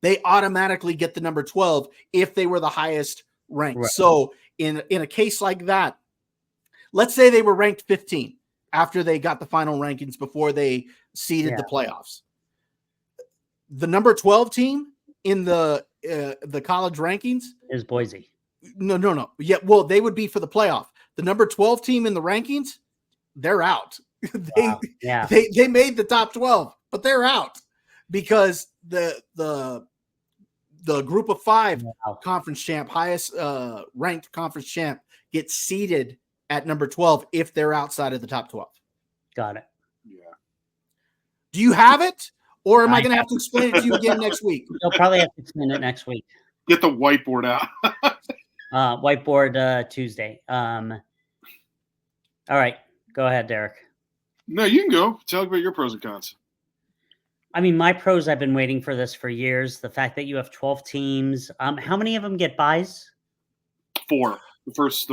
they automatically get the number 12 if they were the highest ranked. Right. So in a case like that, let's say they were ranked 15 after they got the final rankings before they seeded the playoffs. The number 12 team in the college rankings Is Boise. No. Yeah, well, they would be for the playoff. The number 12 team in the rankings, they're out. Wow. Yeah. They made the top 12, but they're out because the group of 5 conference champ, highest ranked conference champ, gets seeded at number 12 if they're outside of the top 12. Got it. Yeah. Do you have it? Or am I I going to have to explain it to you again next week? You'll probably have to explain it next week. Get the whiteboard out. Whiteboard Tuesday. All right. Go ahead, Derek. No, you can go. Tell me about your pros and cons. I mean, my pros, I've been waiting for this for years. The fact that you have 12 teams. How many of them get buys? 4. The first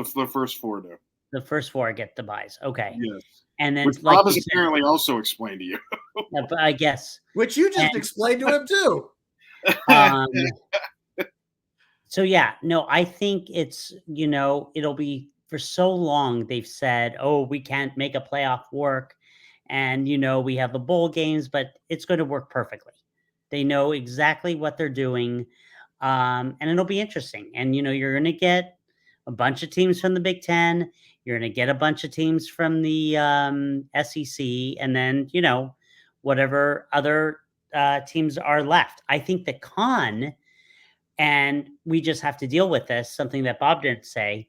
4 do. The first 4 get the buys. Okay. Yes. And then, Which like Bob you has said, apparently also explained to you. I guess. Which you just explained to him too. So yeah, no, I think it's, it'll be for so long they've said, oh, we can't make a playoff work. And, we have the bowl games, but it's going to work perfectly. They know exactly what they're doing. And it'll be interesting. And, you're going to get a bunch of teams from the Big Ten. You're going to get a bunch of teams from the SEC. And then, whatever other teams are left. I think the con, and we just have to deal with this, something that Bob didn't say,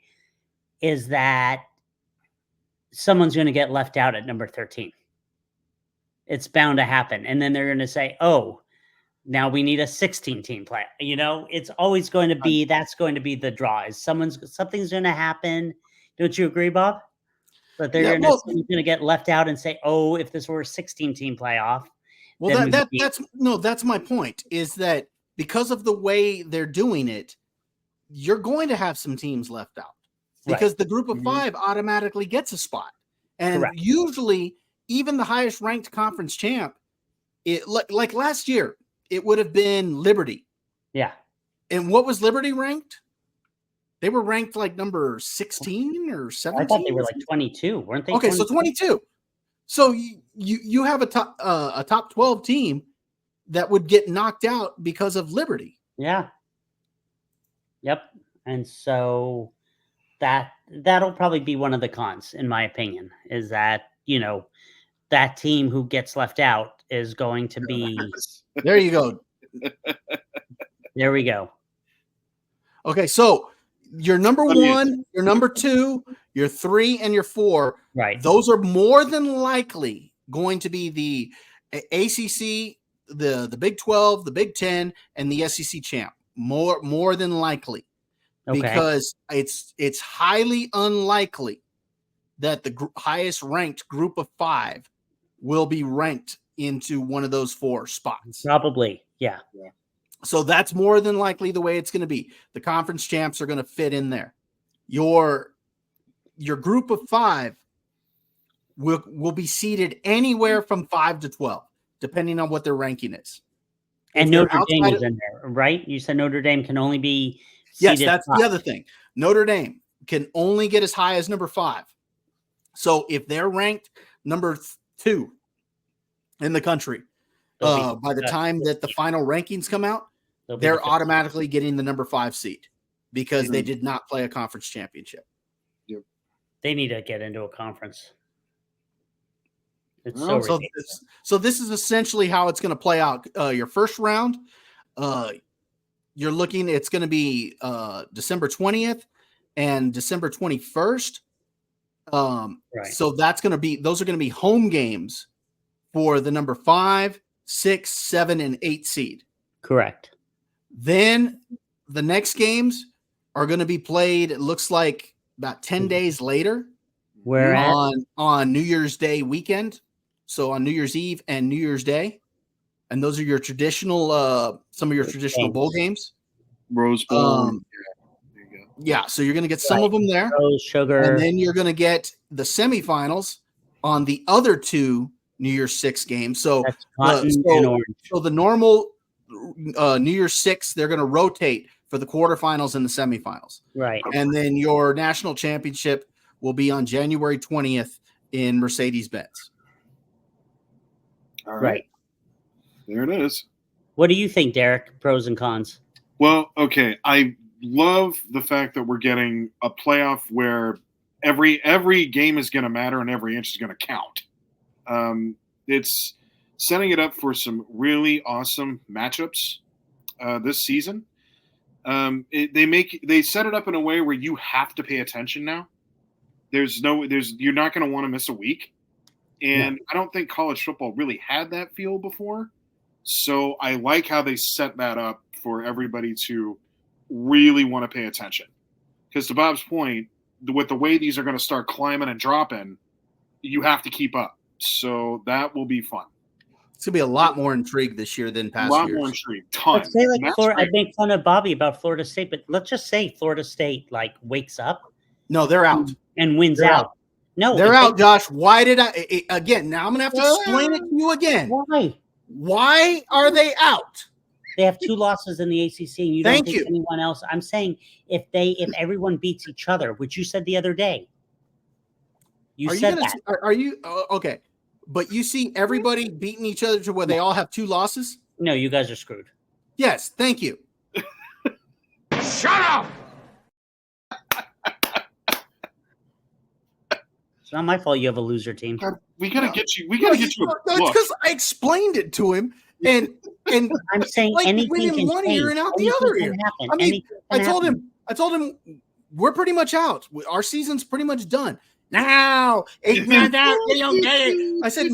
is that someone's going to get left out at number 13. It's bound to happen. And then they're going to say, oh, now we need a 16-team play. It's always going to be, that's going to be the draw. Is something's going to happen. Don't you agree, Bob? That someone's going to get left out and say, oh, if this were a 16-team playoff. Well, that's my point, is that because of the way they're doing it, you're going to have some teams left out because the group of 5 automatically gets a spot. And usually even the highest ranked conference champ, like last year, it would have been Liberty. Yeah. And what was Liberty ranked? They were ranked like number 16 or 17. I thought they were like 22, weren't they? Okay, 22? so 22. So you have a top 12 team that would get knocked out because of Liberty. Yeah. Yep. And so that'll probably be one of the cons, in my opinion, is that, that team who gets left out is going to be. There you go. There we go. Okay, so your number 1, your number 2, your 3, and your 4. Right. Those are more than likely going to be the ACC, the Big 12, the Big 10, and the SEC champ. More than likely. Okay. Because it's highly unlikely that the highest ranked group of 5 will be ranked into one of those 4 spots. Probably. Yeah. So that's more than likely the way it's going to be. The conference champs are going to fit in there. Your group of 5 will be seeded anywhere from 5 to 12, depending on what their ranking is. And Notre Dame is in there, right? You said Notre Dame can only be seeded. Yes, that's 5. The other thing. Notre Dame can only get as high as number 5. So if they're ranked number 2 in the country, by the time that the final rankings come out, they're automatically getting the number 5 seed because they did not play a conference championship. They need to get into a conference. It's Well, so So ridiculous. this is essentially how it's going to play out. Your first round, you're looking. It's going to be December 20th and December 21st. Right. So those are going to be home games for the number 5, 6, 7, and 8 seed. Correct. Then the next games are going to be played. It looks like about 10 days later Where at? on New Year's Day weekend. So on New Year's Eve and New Year's Day. And those are your traditional, some of your traditional bowl games. Rose Bowl. Um, There you go. Yeah. So you're going to get some of them there. Rose, sugar. And then you're going to get the semifinals on the other 2 New Year's 6 games. So, That's cotton so- and orange. so the normal New Year's 6, they're going to rotate for the quarterfinals and the semifinals. Right. And then your national championship will be on January 20th in Mercedes-Benz. All right. Right. There it is. What do you think, Derek? Pros and cons. Well, okay. I love the fact that we're getting a playoff where every game is going to matter and every inch is going to count. It's setting it up for some really awesome matchups this season. They set it up in a way where you have to pay attention now. You're not going to want to miss a week. And I don't think college football really had that feel before. So I like how they set that up for everybody to really want to pay attention. Because to Bob's point, with the way these are going to start climbing and dropping, you have to keep up. So that will be fun. It's going to be a lot more intrigue this year than A past lot years. more intrigue. Ton. Let's say like That's Florida. I great. make fun of Bobby about Florida State, but let's just say Florida State like wakes up No, they're out. and wins They're out. No, They're if out, Josh. Why did again, now I'm going to have to explain it to you again. Why? Why are they out? They have 2 losses in the ACC, and you Thank don't think you. anyone else. I'm saying if everyone beats each other, which you said the other day. You said that. Are you okay? But you see everybody beating each other to where they all have 2 losses? No, you guys are screwed. Yes, thank you. Shut up! It's not my fault you have a loser team. God, we gotta get you. We gotta get you a That's book. because I explained it to him, and I'm saying like, anything win in can one change. ear and out the Anything other can ear. happen. I mean, Anything I can told happen. him we're pretty much out. Our season's pretty much done. Now, 8 months out, they don't get it. I said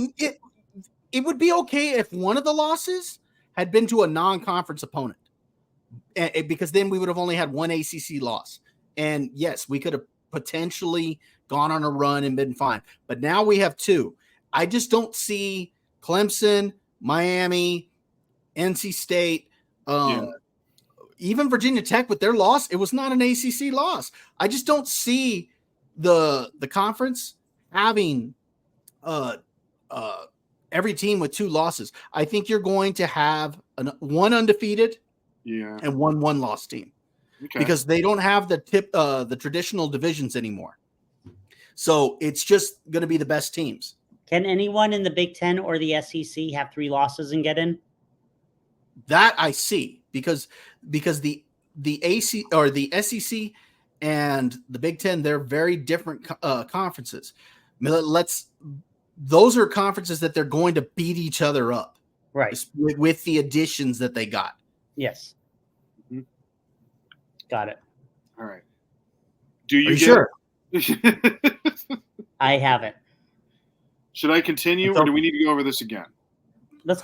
it would be okay if one of the losses had been to a non-conference opponent, because then we would have only had 1 ACC loss. And yes, we could have potentially gone on a run and been fine. But now we have 2. I just don't see Clemson, Miami, NC State, even Virginia Tech with their loss. It was not an ACC loss. I just don't see the conference having every team with 2 losses. I think you're going to have one undefeated and one 1-loss team. Okay. Because they don't have the traditional divisions anymore. So it's just going to be the best teams. Can anyone in the Big Ten or the SEC have 3 losses and get in? That I see because the AC or the SEC and the Big Ten, they're very different conferences. Those are conferences that they're going to beat each other up, Right. with the additions that they got. Yes. Mhm. Got it. All right. Do Are you you get sure? I haven't. Should I continue, or do we need to go over this again?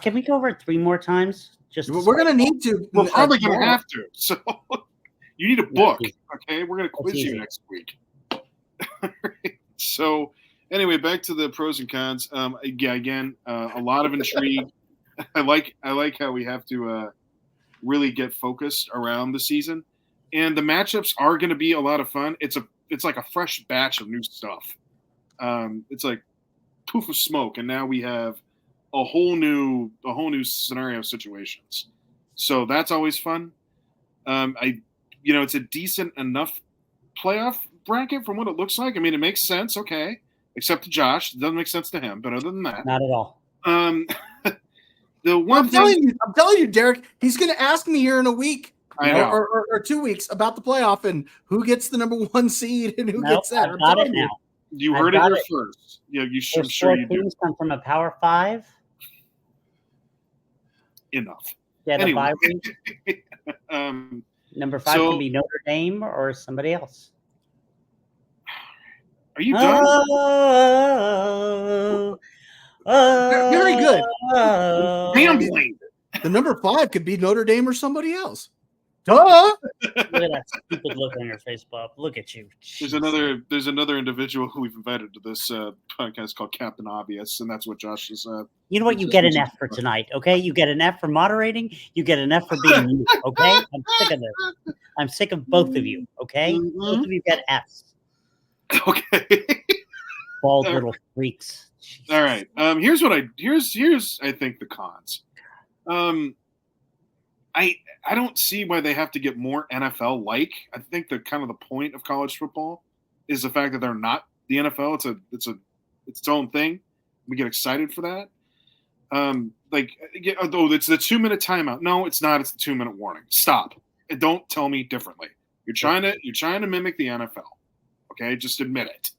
Can we go over it 3 more times? Just We're going to need to. We're probably going to tomorrow. have to. So you need a book, okay? We're going to quiz easy. you next week. So anyway, back to the pros and cons. Again, a lot of intrigue. I like how we have to really get focused around the season, and the matchups are going to be a lot of fun. It's like a fresh batch of new stuff. It's like poof of smoke, and now we have a whole new scenario of situations. So that's always fun. It's a decent enough playoff bracket from what it looks like. I mean, it makes sense. Okay. Except to Josh. It doesn't make sense to him, but other than that, Not at all. the one I'm telling you, Derek, he's going to ask me here in a week I know. or 2 weeks about the playoff and who gets the number 1 seed and who Nope, gets that. I've I'm got it telling you. now. You I've heard it got here it. first. Yeah, I'm Those sure 4 you do. teams come from a Power 5. Enough. Get Anyway. a bye week. Number 5 so- can be Notre Dame or somebody else. Are you done? Very good. Rambling. The number 5 could be Notre Dame or somebody else. Duh. Look at that stupid look on your face, Bob. Look at you. There's Jeez. another individual who we've invited to this podcast called Captain Obvious, and that's what Josh is. You know what? You get an F for tonight, okay? You get an F for moderating. You get an F for being you, okay? I'm sick of this. I'm sick of both of you, okay? Both of you get Fs. Okay. Bald All little freaks. Jesus. All right. Here's I think the cons. I don't see why they have to get more NFL like. I think the kind of the point of college football is the fact that they're not the NFL. It's its own thing. We get excited for that. It's the 2-minute timeout. No, it's not. It's the 2-minute warning. Stop. And don't tell me differently. You're trying to mimic the NFL. Okay, just admit it.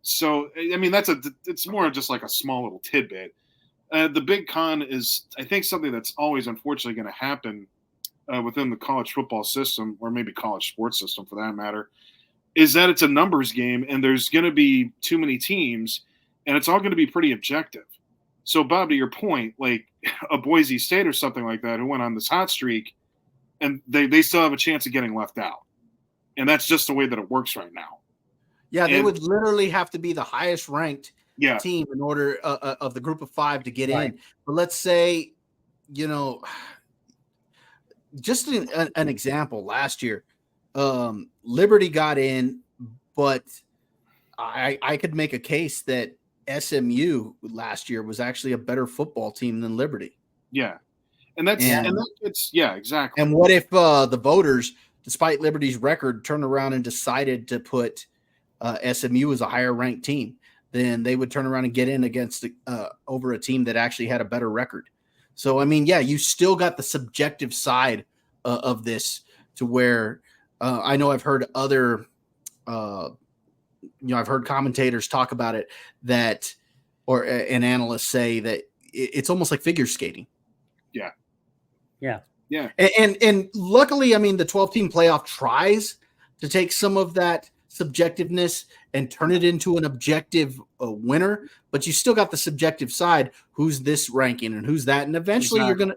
So I mean it's more just like a small little tidbit. The big con is, I think, something that's always unfortunately going to happen within the college football system, or maybe college sports system for that matter, is that it's a numbers game and there's going to be too many teams and it's all going to be pretty objective. So, Bob, to your point, like a Boise State or something like that who went on this hot streak and they still have a chance of getting left out. And that's just the way that it works right now. Yeah, they would literally have to be the highest ranked team in order of the group of 5 to get in. But let's say, just an example, last year, Liberty got in, but I could make a case that SMU last year was actually a better football team than Liberty. Yeah. Exactly. And what if the voters, despite Liberty's record, turned around and decided to put SMU as a higher ranked team? Then they would turn around and get in against over a team that actually had a better record. So, I mean, yeah, you still got the subjective side of this to where I know I've heard other, I've heard commentators talk about it and analysts say that it's almost like figure skating. Yeah. Yeah. Yeah. And luckily, I mean, the 12-team playoff tries to take some of that subjectiveness and turn it into an objective winner, but you still got the subjective side. Who's this ranking and who's that? And eventually you're gonna,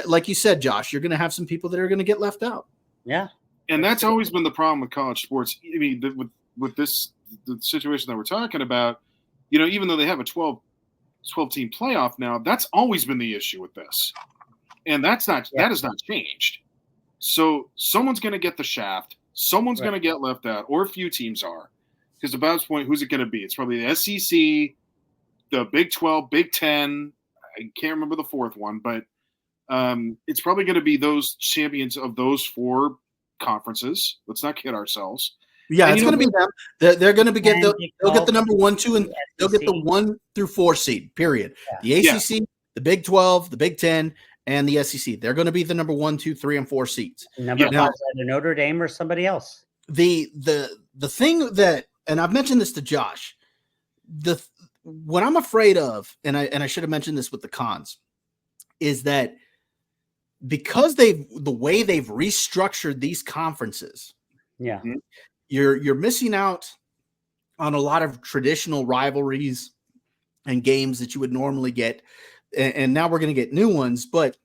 like you said, Josh, you're gonna have some people that are gonna get left out. Yeah. And that's always been the problem with college sports. I mean, with the situation that we're talking about, even though they have a 12-team playoff now, that's always been the issue with this. And that has not changed. So someone's going to get the shaft. Someone's going to get left out, or a few teams are. Because to Bob's point, who's it going to be? It's probably the SEC, the Big 12, Big 10. I can't remember the fourth one, but it's probably going to be those champions of those 4 conferences. Let's not kid ourselves. Yeah, it's going to be them. They're going to they'll get the number 1, 2, and they'll get the 1 through 4 seed. Period. Yeah. The ACC, the Big 12, the Big 10, and the SEC. They're going to be the number 1, 2, 3, and 4 seats. Number 5 is either Notre Dame or somebody else. The thing that, and I've mentioned this to Josh, what I'm afraid of, and I should have mentioned this with the cons, is that because the way they've restructured these conferences, you're missing out on a lot of traditional rivalries and games that you would normally get. And now we're going to get new ones, but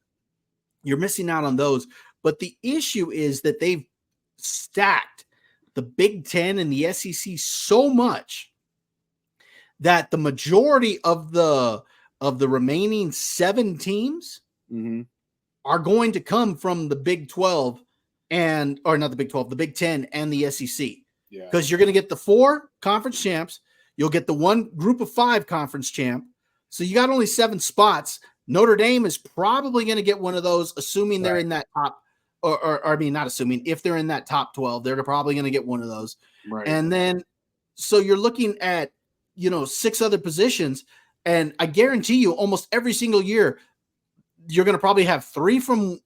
you're missing out on those. But the issue is that they've stacked the Big 10 and the SEC so much that the majority of the remaining 7 teams are going to come from the Big 12 the Big 10 and the SEC. Yeah. Because you're going to get the 4 conference champs. You'll get the 1 group of 5 conference champ. So you got only 7 spots. Notre Dame is probably going to get one of those, assuming they're in that top, or I mean, not assuming, if they're in that top 12, they're probably going to get one of those. Right. And then, so you're looking at, 6 other positions, and I guarantee you almost every single year, you're going to probably have 3 from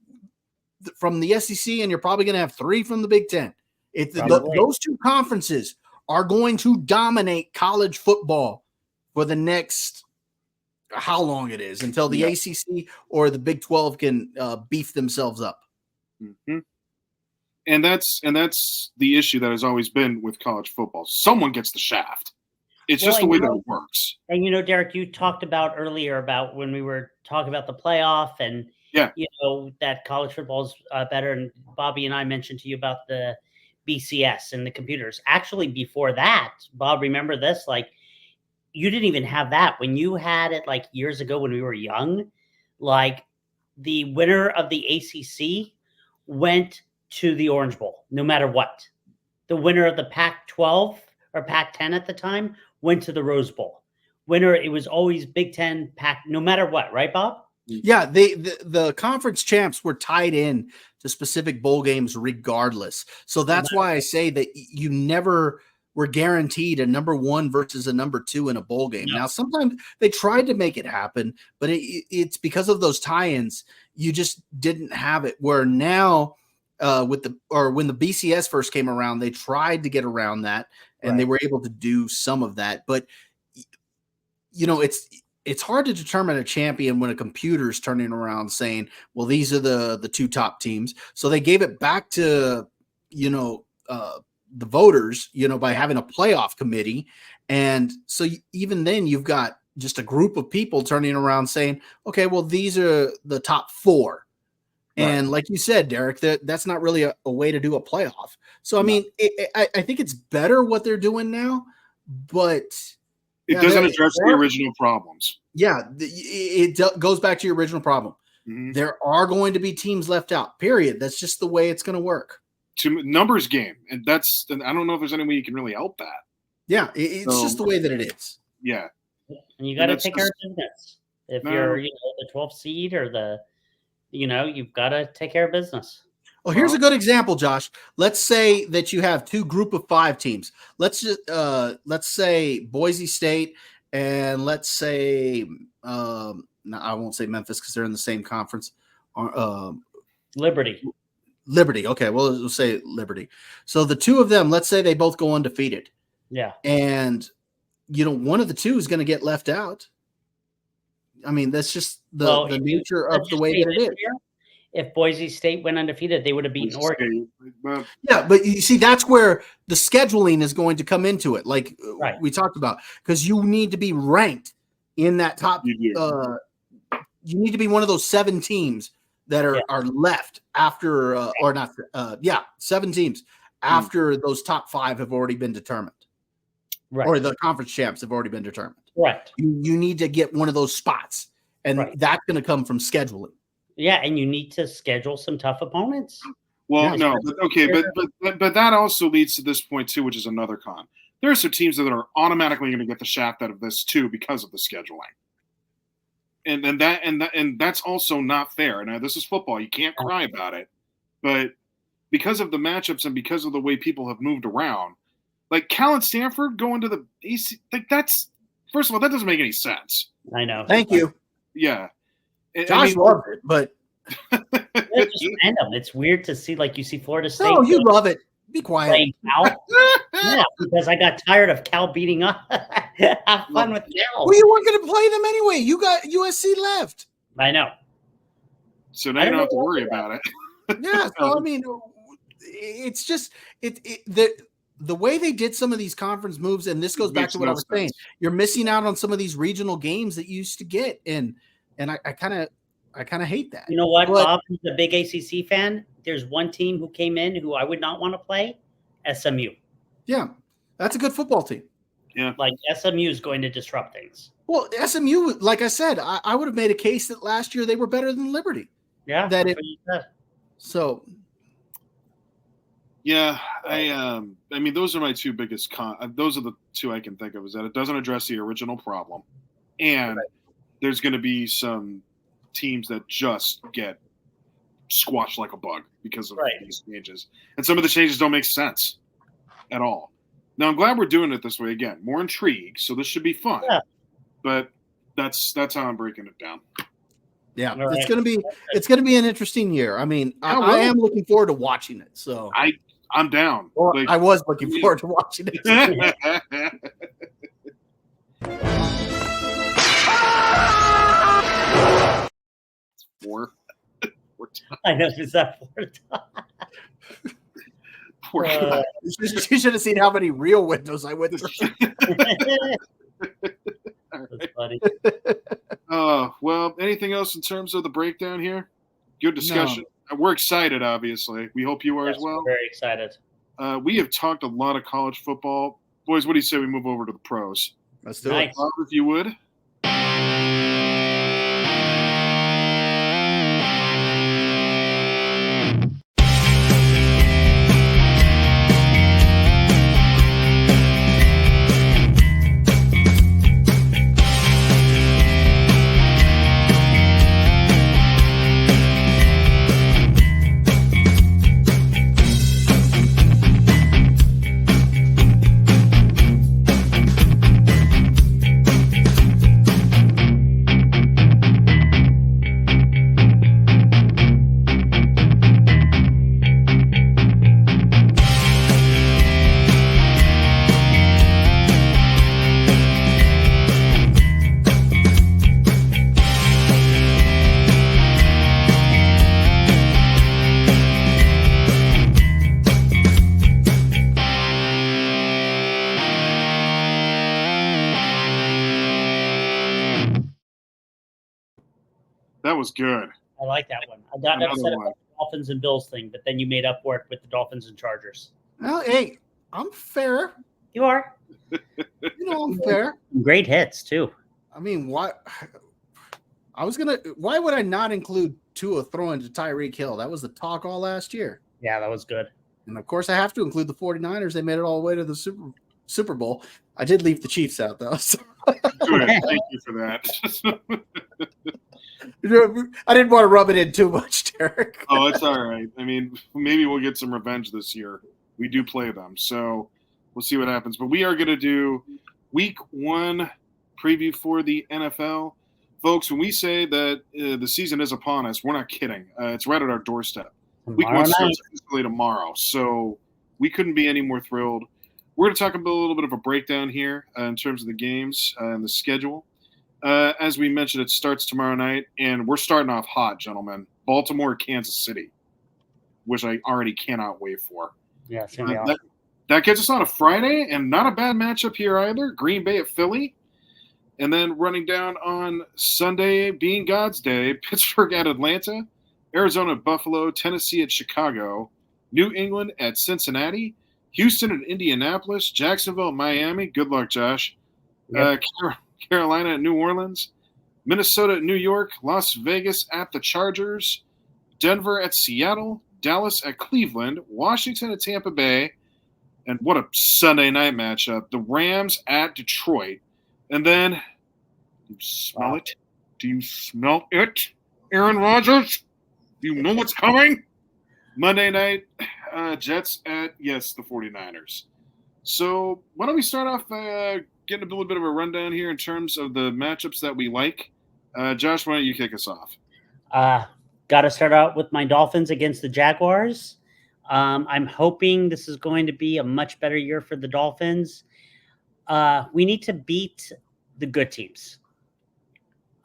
the SEC, and you're probably going to have 3 from the Big 10. Those 2 conferences are going to dominate college football for the next how long it is until the ACC or the Big 12 can beef themselves up. Mm-hmm. And that's the issue that has always been with college football. Someone gets the shaft. It's just the way that it works. And Derek, you talked about earlier about when we were talking about the playoff and that college football is better. And Bobby and I mentioned to you about the BCS and the computers. Actually, before that, Bob, remember this? Like, you didn't even have that when you had it like years ago when we were young. Like, the winner of the ACC went to the Orange Bowl, no matter what. The winner of the Pac-12 or Pac-10 at the time went to the Rose Bowl. Winner, it was always Big Ten, Pac, no matter what, right, Bob? Yeah, the conference champs were tied in to specific bowl games regardless. So that's why I say that you never were guaranteed a number 1 versus a number 2 in a bowl game. Now, sometimes they tried to make it happen, but it's because of those tie-ins, you just didn't have it. Where now, when the BCS first came around, they tried to get around that, and they were able to do some of that. But it's hard to determine a champion when a computer's turning around saying, well, these are the 2 top teams. So they gave it back to, the voters, by having a playoff committee. And so even then you've got just a group of people turning around saying, okay, well, these are the top 4. And like you said, Derek, that's not really a way to do a playoff. So, I mean, I think it's better what they're doing now, but it doesn't address the original problems. Yeah, it goes back to your original problem. Mm-hmm. There are going to be teams left out, period. That's just the way it's going to work. To numbers game. And I don't know if there's any way you can really help that. Yeah, it's just the way that it is. Yeah. And you got to take care of business. If you're, the 12th seed or you've got to take care of business. Well, here's a good example, Josh. Let's say that you have 2 group of 5 teams. Let's say Boise State, and let's say no, I won't say Memphis because they're in the same conference. Liberty. Okay, well, we'll say Liberty. So the 2 of them, let's say they both go undefeated. Yeah. And one of the 2 is going to get left out. I mean, that's just the nature of the way that it is. If Boise State went undefeated, they would have beaten Oregon. Yeah, but you see, that's where the scheduling is going to come into it, like we talked about, because you need to be ranked in that top. You need to be one of those 7 teams that are left after, or not. 7 teams after those top 5 have already been determined, or the conference champs have already been determined. Right. You need to get one of those spots, and that's going to come from scheduling. Yeah, and you need to schedule some tough opponents. Well, but that also leads to this point too, which is another con. There are some teams that are automatically going to get the shaft out of this too because of the scheduling, and that's also not fair. Now, this is football; you can't cry about it, but because of the matchups and because of the way people have moved around, like Cal and Stanford going to the AC, like that's first of all that doesn't make any sense. I know. Thank you. Yeah. Josh loved it, but it's just random. It's weird to see, like, you see Florida State. Oh, you love it. Be quiet. Cal. Yeah, because I got tired of Cal beating up. Have fun with Cal. Well, you weren't going to play them anyway. You got USC left. I know. So now you don't have to worry about it. Yeah. So I mean, it's just the way they did some of these conference moves, and this goes back to what I was saying. You're missing out on some of these regional games that you used to get, and I kind of hate that. You know what, Bob? Who's a big ACC fan? There's one team who came in who I would not want to play. SMU. Yeah, that's a good football team. Yeah, like SMU is going to disrupt things. Well, SMU, like I said, I would have made a case that last year they were better than Liberty. Yeah, so. Yeah, I mean, those are my 2 biggest those are the 2 I can think of, is that it doesn't address the original problem, and there's going to be some teams that just get squashed like a bug because of these changes. And some of the changes don't make sense at all. Now, I'm glad we're doing it this way again. More intrigue, so this should be fun. Yeah. But that's how I'm breaking it down. Yeah, it's gonna be an interesting year. I mean, I am looking forward to watching it. So I'm down. Well, Like, I was looking forward to watching it. Four. I know it's that Poor guy. You should have seen how many real windows I went through. That's funny. Well, anything else in terms of the breakdown here? Good discussion. We're excited, obviously. We hope you are Yes, as well. we're very excited. We have talked a lot of college football. Boys, what do you say we move over to the pros? Let's do Nice. it. Bob, if you would. That was good. I like that one. I got Another upset one. about the Dolphins and Bills thing, but then you made up for it with the Dolphins and Chargers. Well, hey, I'm fair. You are. You know, I'm fair. Great hits, too. I mean, why? Why would I not include Tua throwing to Tyreek Hill? That was the talk all last year. Yeah, that was good. And of course, I have to include the 49ers. They made it all the way to the Super Bowl. I did leave the Chiefs out, though. So. Good. Thank you for that. I didn't want to rub it in too much, Derek. Oh, it's all right. I mean, maybe we'll get some revenge this year. We do play them, so we'll see what happens. But we are going to do week 1 preview for the NFL. Folks, when we say that the season is upon us, we're not kidding. It's right at our doorstep. Week 1 starts officially tomorrow, so we couldn't be any more thrilled. We're going to talk about a little bit of a breakdown here in terms of the games and the schedule. As we mentioned, it starts tomorrow night, and we're starting off hot, gentlemen. Baltimore, Kansas City, which I already cannot wait for. Yeah, it's going to be awesome. That gets us on a Friday, and not a bad matchup here either. Green Bay at Philly. And then running down on Sunday, being God's Day, Pittsburgh at Atlanta, Arizona at Buffalo, Tennessee at Chicago, New England at Cincinnati, Houston at Indianapolis, Jacksonville at Miami. Good luck, Josh. Yep. Carolina at New Orleans, Minnesota at New York, Las Vegas at the Chargers, Denver at Seattle, Dallas at Cleveland, Washington at Tampa Bay, and what a Sunday night matchup, the Rams at Detroit. And then, do you smell it? Do you smell it, Aaron Rodgers? Do you know what's coming? Monday night, Jets at, yes, the 49ers. So why don't we start off getting a little bit of a rundown here in terms of the matchups that we like. Josh, why don't you kick us off? Got to start out with my Dolphins against the Jaguars. I'm hoping this is going to be a much better year for the Dolphins. We need to beat the good teams.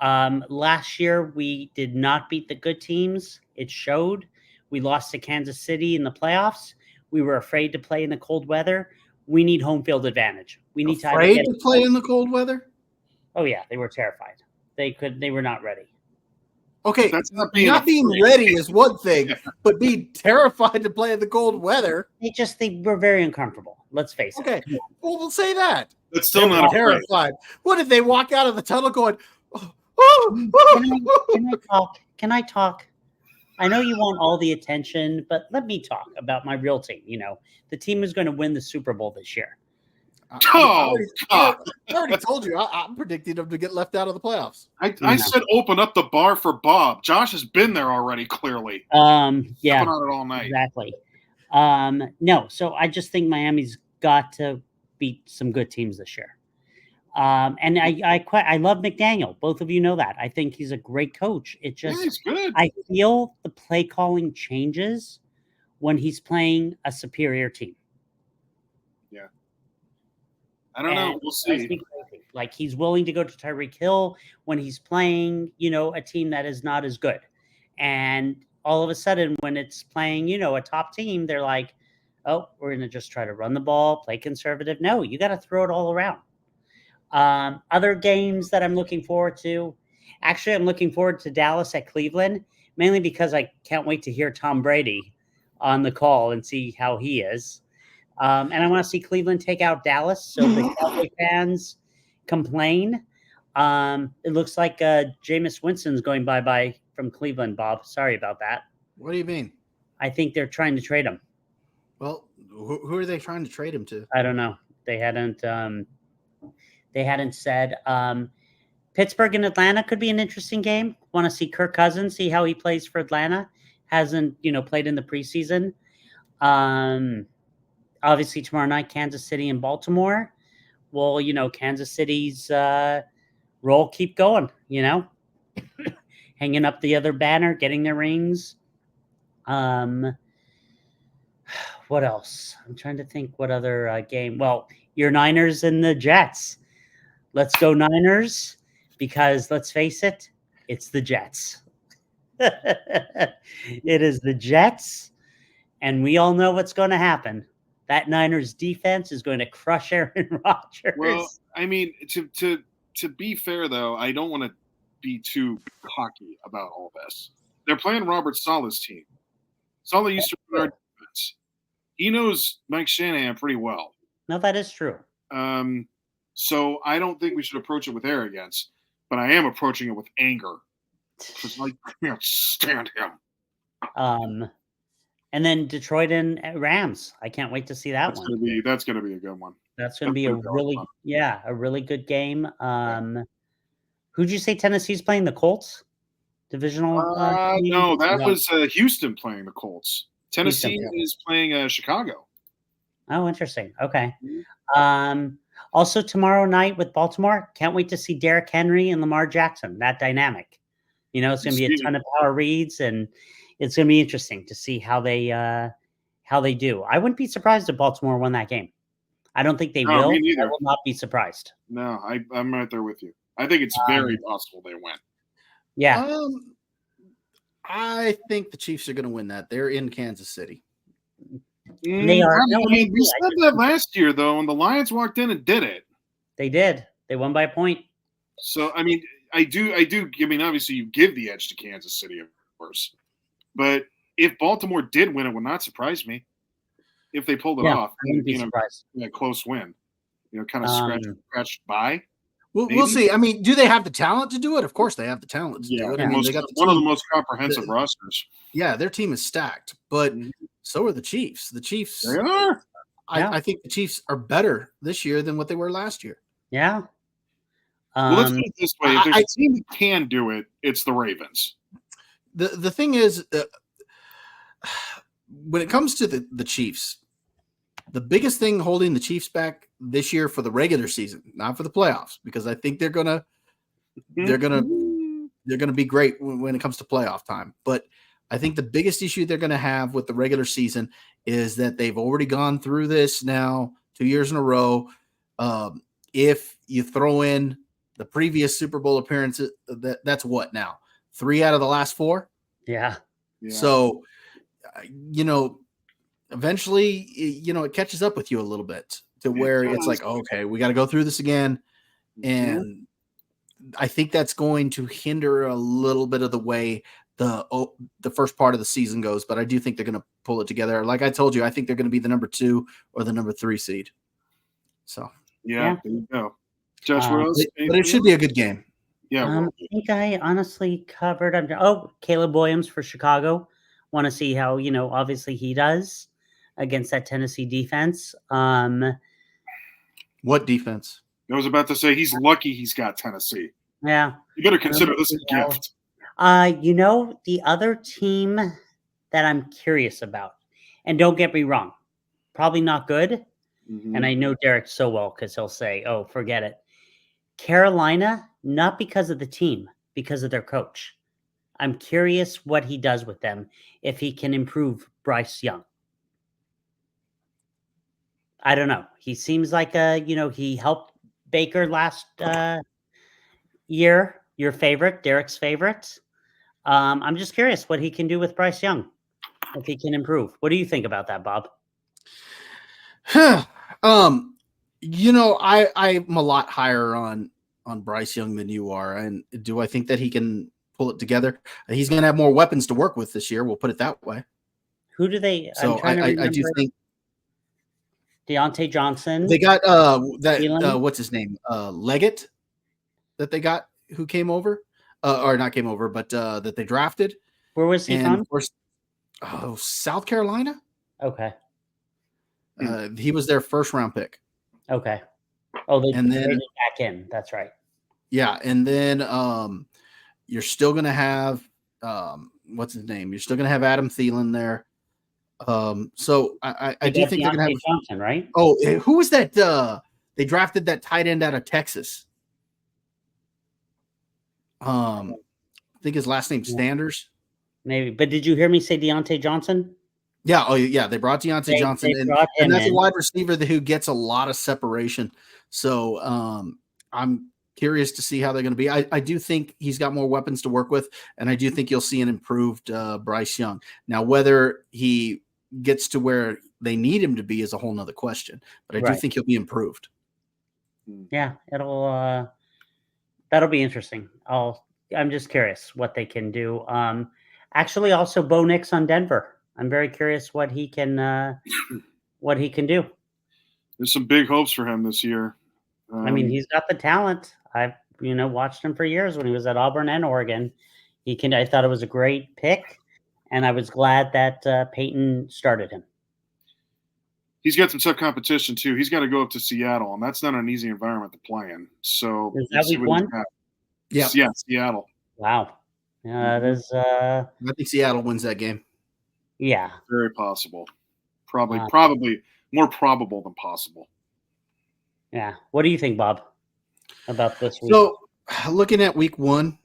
Last year, we did not beat the good teams. It showed. We lost to Kansas City in the playoffs. We were afraid to play in the cold weather. We need home field advantage. We need afraid to play in the cold weather. Oh yeah, they were terrified. They were not ready. Okay, that's not being ready is one thing, but being terrified to play in the cold weather. They were very uncomfortable. Let's face it. Okay, well, we'll say that. That's still not terrified. What if they walk out of the tunnel going, Can I talk? I know you want all the attention, but let me talk about my real team. You know, the team is going to win the Super Bowl this year. I already told you. I'm predicting them to get left out of the playoffs. I said open up the bar for Bob. Josh has been there already, clearly. Yeah. On it all night. Exactly. No, so I just think Miami's got to beat some good teams this year. And I love McDaniel. Both of you know that. I think he's a great coach. It just he's good. I feel the play calling changes when he's playing a superior team. I don't know. And We'll drives see. me crazy. Like, he's willing to go to Tyreek Hill when he's playing, a team that is not as good. And all of a sudden, when it's playing, a top team, they're like, oh, we're going to just try to run the ball, play conservative. No, you got to throw it all around. Other games that I'm looking forward to. Actually, I'm looking forward to Dallas at Cleveland, mainly because I can't wait to hear Tom Brady on the call and see how he is. And I want to see Cleveland take out Dallas so the Cowboy fans complain. It looks like Jameis Winston's going bye-bye from Cleveland, Bob. Sorry about that. What do you mean? I think they're trying to trade him. Well, who are they trying to trade him to? I don't know. They hadn't said. Pittsburgh and Atlanta could be an interesting game. Want to see Kirk Cousins, see how he plays for Atlanta. Hasn't, played in the preseason. Obviously, tomorrow night, Kansas City and Baltimore. Well, Kansas City's roll keep going, hanging up the other banner, getting their rings. What else? I'm trying to think what other game. Well, your Niners and the Jets. Let's go Niners, because let's face it, it's the Jets. It is the Jets, and we all know what's going to happen. That Niners defense is going to crush Aaron Rodgers. Well, I mean, to be fair though, I don't want to be too cocky about all this. They're playing Robert Saleh's team. Saleh used to run our defense. He knows Mike Shanahan pretty well. No, that is true. So I don't think we should approach it with arrogance, but I am approaching it with anger. Because I can't stand him. And then Detroit and Rams. I can't wait to see that one. That's gonna be a good one. That's gonna be a really good game. Who'd you say Tennessee's playing? The Colts? Divisional? No, that was Houston playing the Colts. Tennessee is playing Chicago. Oh, interesting. Okay. Also tomorrow night with Baltimore, can't wait to see Derrick Henry and Lamar Jackson. That dynamic. It's going to be a ton of power reads, and it's going to be interesting to see how they do. I wouldn't be surprised if Baltimore won that game. I don't think they will. Me neither. I will not be surprised. No, I'm right there with you. I think it's very possible they win. Yeah. I think the Chiefs are going to win that. They're in Kansas City. They are. We said that last year, though, and the Lions walked in and did it. They did. They won by a point. So, I mean, I do. I mean, obviously, you give the edge to Kansas City, of course. But if Baltimore did win, it would not surprise me if they pulled it off. I wouldn't be surprised. A close win. Kind of scratched by. We'll see. I mean, do they have the talent to do it? Of course, they have the talent to do it. I mean, they got one of the most comprehensive rosters. Yeah, their team is stacked, but so are the Chiefs. The Chiefs, they are. I think the Chiefs are better this year than what they were last year. Yeah. Well, let's put it this way: if there's a team that can do it, it's the Ravens. The thing is, when it comes to the Chiefs, the biggest thing holding the Chiefs back this year for the regular season, not for the playoffs, because I think they're gonna be great when it comes to playoff time. But I think the biggest issue they're going to have with the regular season is that they've already gone through this now 2 years in a row. If you throw in the previous Super Bowl appearances, that's what now? 3 out of the last 4? Yeah. So, eventually, it catches up with you a little bit to where it's like, okay, we got to go through this again. And I think that's going to hinder a little bit of the way the first part of the season goes, but I do think they're going to pull it together. Like I told you, I think they're going to be the number 2 or the number 3 seed. So, there you go. Josh, what else? But it should be a good game. Yeah. I think I honestly covered. Caleb Williams for Chicago. Want to see how, obviously he does against that Tennessee defense. What defense? I was about to say he's lucky he's got Tennessee. Yeah. You better consider this a gift. The other team that I'm curious about, and don't get me wrong, probably not good. Mm-hmm. And I know Derek so well because he'll say, oh, forget it. Carolina, not because of the team, because of their coach. I'm curious what he does with them if he can improve Bryce Young. I don't know. He seems like he helped Baker last year. Your favorite, Derek's favorite. I'm just curious what he can do with Bryce Young, if he can improve. What do you think about that, Bob? I'm a lot higher on Bryce Young than you are. And do I think that he can pull it together? He's going to have more weapons to work with this year. We'll put it that way. Who do they? So I do think Deontay Johnson. they got what's his name? Leggett that they got, who came over, or not came over, but that they drafted. Where was he from? Of course, South Carolina. Okay. He was their first round pick. Okay. Oh, they And traded then- back in. That's right. Yeah, and then you're still going to have what's his name? You're still going to have Adam Thielen there. So I They do got think they're going to Deontay have. Johnson, right? Oh, who was that? They drafted that tight end out of Texas. I think his last name's Sanders. Maybe. But did you hear me say Deontay Johnson? Yeah. Oh, yeah. They brought Deontay Johnson, They and brought him that's a in. wide receiver who gets a lot of separation. So I'm curious to see how they're going to be. I do think he's got more weapons to work with, and I do think you'll see an improved Bryce Young. Now, whether he gets to where they need him to be is a whole nother question, but I do Right. think he'll be improved. Yeah, that'll be interesting. I'm just curious what they can do. Actually, also Bo Nix on Denver. I'm very curious what he can do. There's some big hopes for him this year. I mean, he's got the talent. I've watched him for years when he was at Auburn and Oregon. I thought it was a great pick, and I was glad that Peyton started him. He's got some tough competition too. He's got to go up to Seattle, and that's not an easy environment to play in. So Is that we'll see week what he's one? got. Yeah. Yeah, Seattle. Wow. That is I think Seattle wins that game. yeah. Very possible. Probably Wow. more probable than possible. Yeah. What do you think, Bob, about this week? So, looking at week one,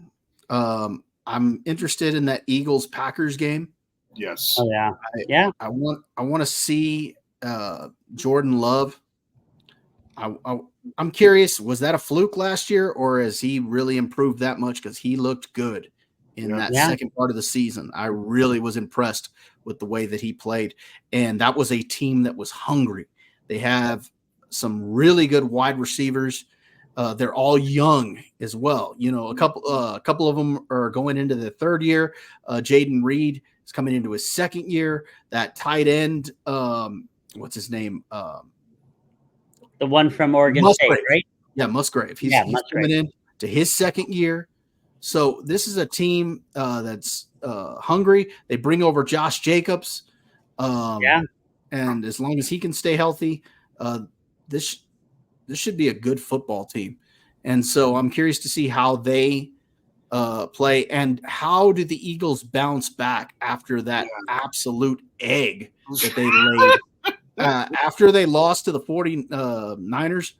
I'm interested in that Eagles-Packers game. Yes. Oh yeah. Yeah. I want to see Jordan Love. I'm curious, was that a fluke last year, or has he really improved that much? Because he looked good in that Yeah. second part of the season. I really was impressed with the way that he played, and that was a team that was hungry. They have some really good wide receivers. They're all young as well. A couple of them are going into their third year. Jaden Reed is coming into his second year. That tight end, what's his name? The one from Oregon Musgrave. State, right? Yeah, Musgrave. He's Musgrave. coming in to his second year. So this is a team that's hungry. They bring over Josh Jacobs. Yeah. And as long as he can stay healthy, this should be a good football team. And so I'm curious to see how they play, and how do the Eagles bounce back after that absolute egg that they laid. After they lost to the 49ers,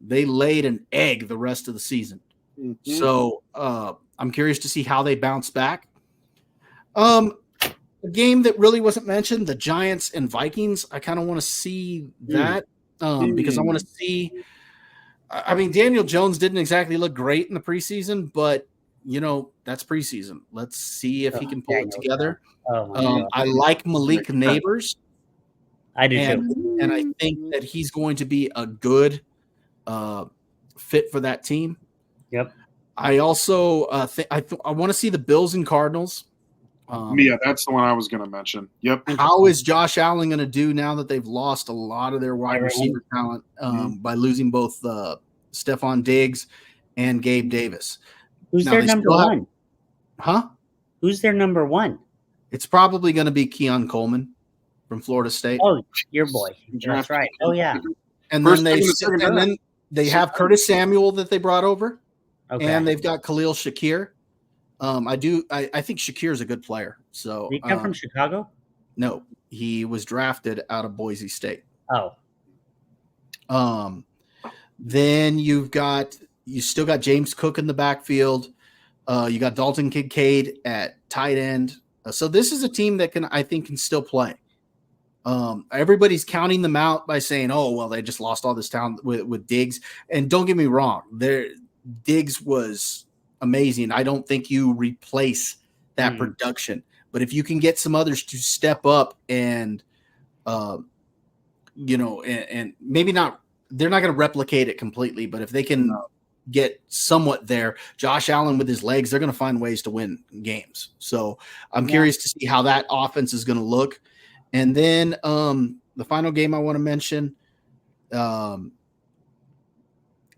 they laid an egg the rest of the season. Mhm. So I'm curious to see how they bounce back. A game that really wasn't mentioned, the Giants and Vikings. I kind of want to see that because I want to see. I mean, Daniel Jones didn't exactly look great in the preseason, but that's preseason. Let's see if he can pull it together. Oh my God. I like Malik Neighbors. I do too. And I think that he's going to be a good fit for that team. Yep. I also I want to see the Bills and Cardinals. Yeah, that's the one I was going to mention. Yep. How is Josh Allen going to do now that they've lost a lot of their wide receiver talent by losing both Stephon Diggs and Gabe Davis? Who's Now, their they number still have- one? Huh? Who's their number one? It's probably going to be Keon Coleman from Florida State. Oh, your boy. That's right. Oh yeah. And First, then second, and third. they have Curtis Samuel that they brought over. Okay. And they've got Khalil Shakir. I think Shakir is a good player. So Did he come from Chicago? no, he was drafted out of Boise State. Oh, Then you still got James Cook in the backfield. You got Dalton Kincaid at tight end. So this is a team that I think can still play. Everybody's counting them out by saying, "Oh, well, they just lost all this talent with Diggs." And don't get me wrong, Diggs was amazing. I don't think you replace that production, but if you can get some others to step up and, and maybe not, they're not going to replicate it completely, but if they can get somewhat there, Josh Allen with his legs, they're going to find ways to win games. So I'm curious to see how that offense is going to look. And then the final game I want to mention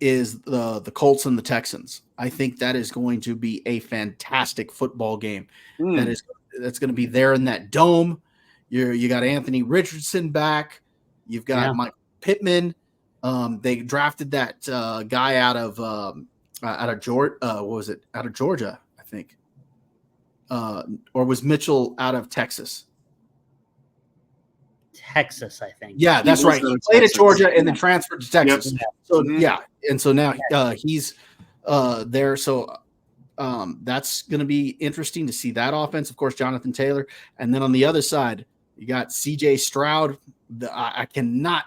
is the Colts and the Texans. I think that is going to be a fantastic football game. That's going to be there in that dome. You got Anthony Richardson back. You've got Mike Pittman. They drafted that guy out of Georgia. What was it? Out of Georgia, I think. Or was Mitchell out of Texas? Texas, I think. Yeah, that's right. He played at Georgia and then transferred to Texas. Yep. So and so now he's there. So that's going to be interesting to see that offense. Of course, Jonathan Taylor, and then on the other side, you got C.J. Stroud. I cannot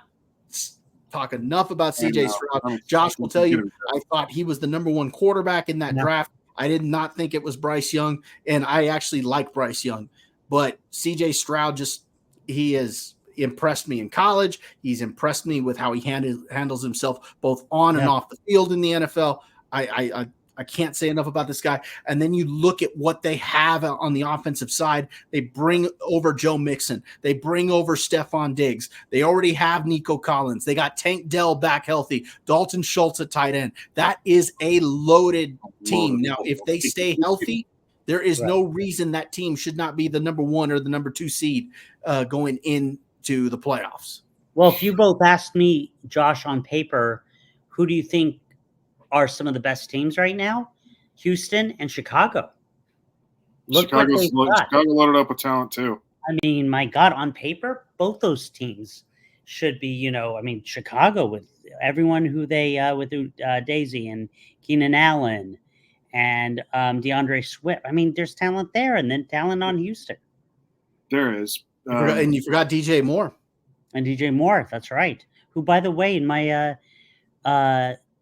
talk enough about C.J. Stroud. Josh will tell you, I thought he was the number one quarterback in that draft. I did not think it was Bryce Young, and I actually like Bryce Young. But C.J. Stroud he has impressed me in college. He's impressed me with how he handles himself both on and off the field in the NFL. I can't say enough about this guy. And then you look at what they have on the offensive side. They bring over Joe Mixon. They bring over Stephon Diggs. They already have Nico Collins. They got Tank Dell back healthy. Dalton Schultz at tight end. That is a loaded team. Now, if they stay healthy, there is no reason that team should not be the number 1 or the number 2 seed going into the playoffs. Well, if you both asked me, Josh, on paper, who do you think are some of the best teams right now? Houston and Chicago. Chicago loaded up with talent too. I mean, my God, on paper, both those teams should be, Chicago with everyone who they with Daisy and Keenan Allen and DeAndre Swift. I mean, there's talent there, and then talent on Houston. There is. And you forgot DJ Moore. And DJ Moore, that's right. Who, by the way, in my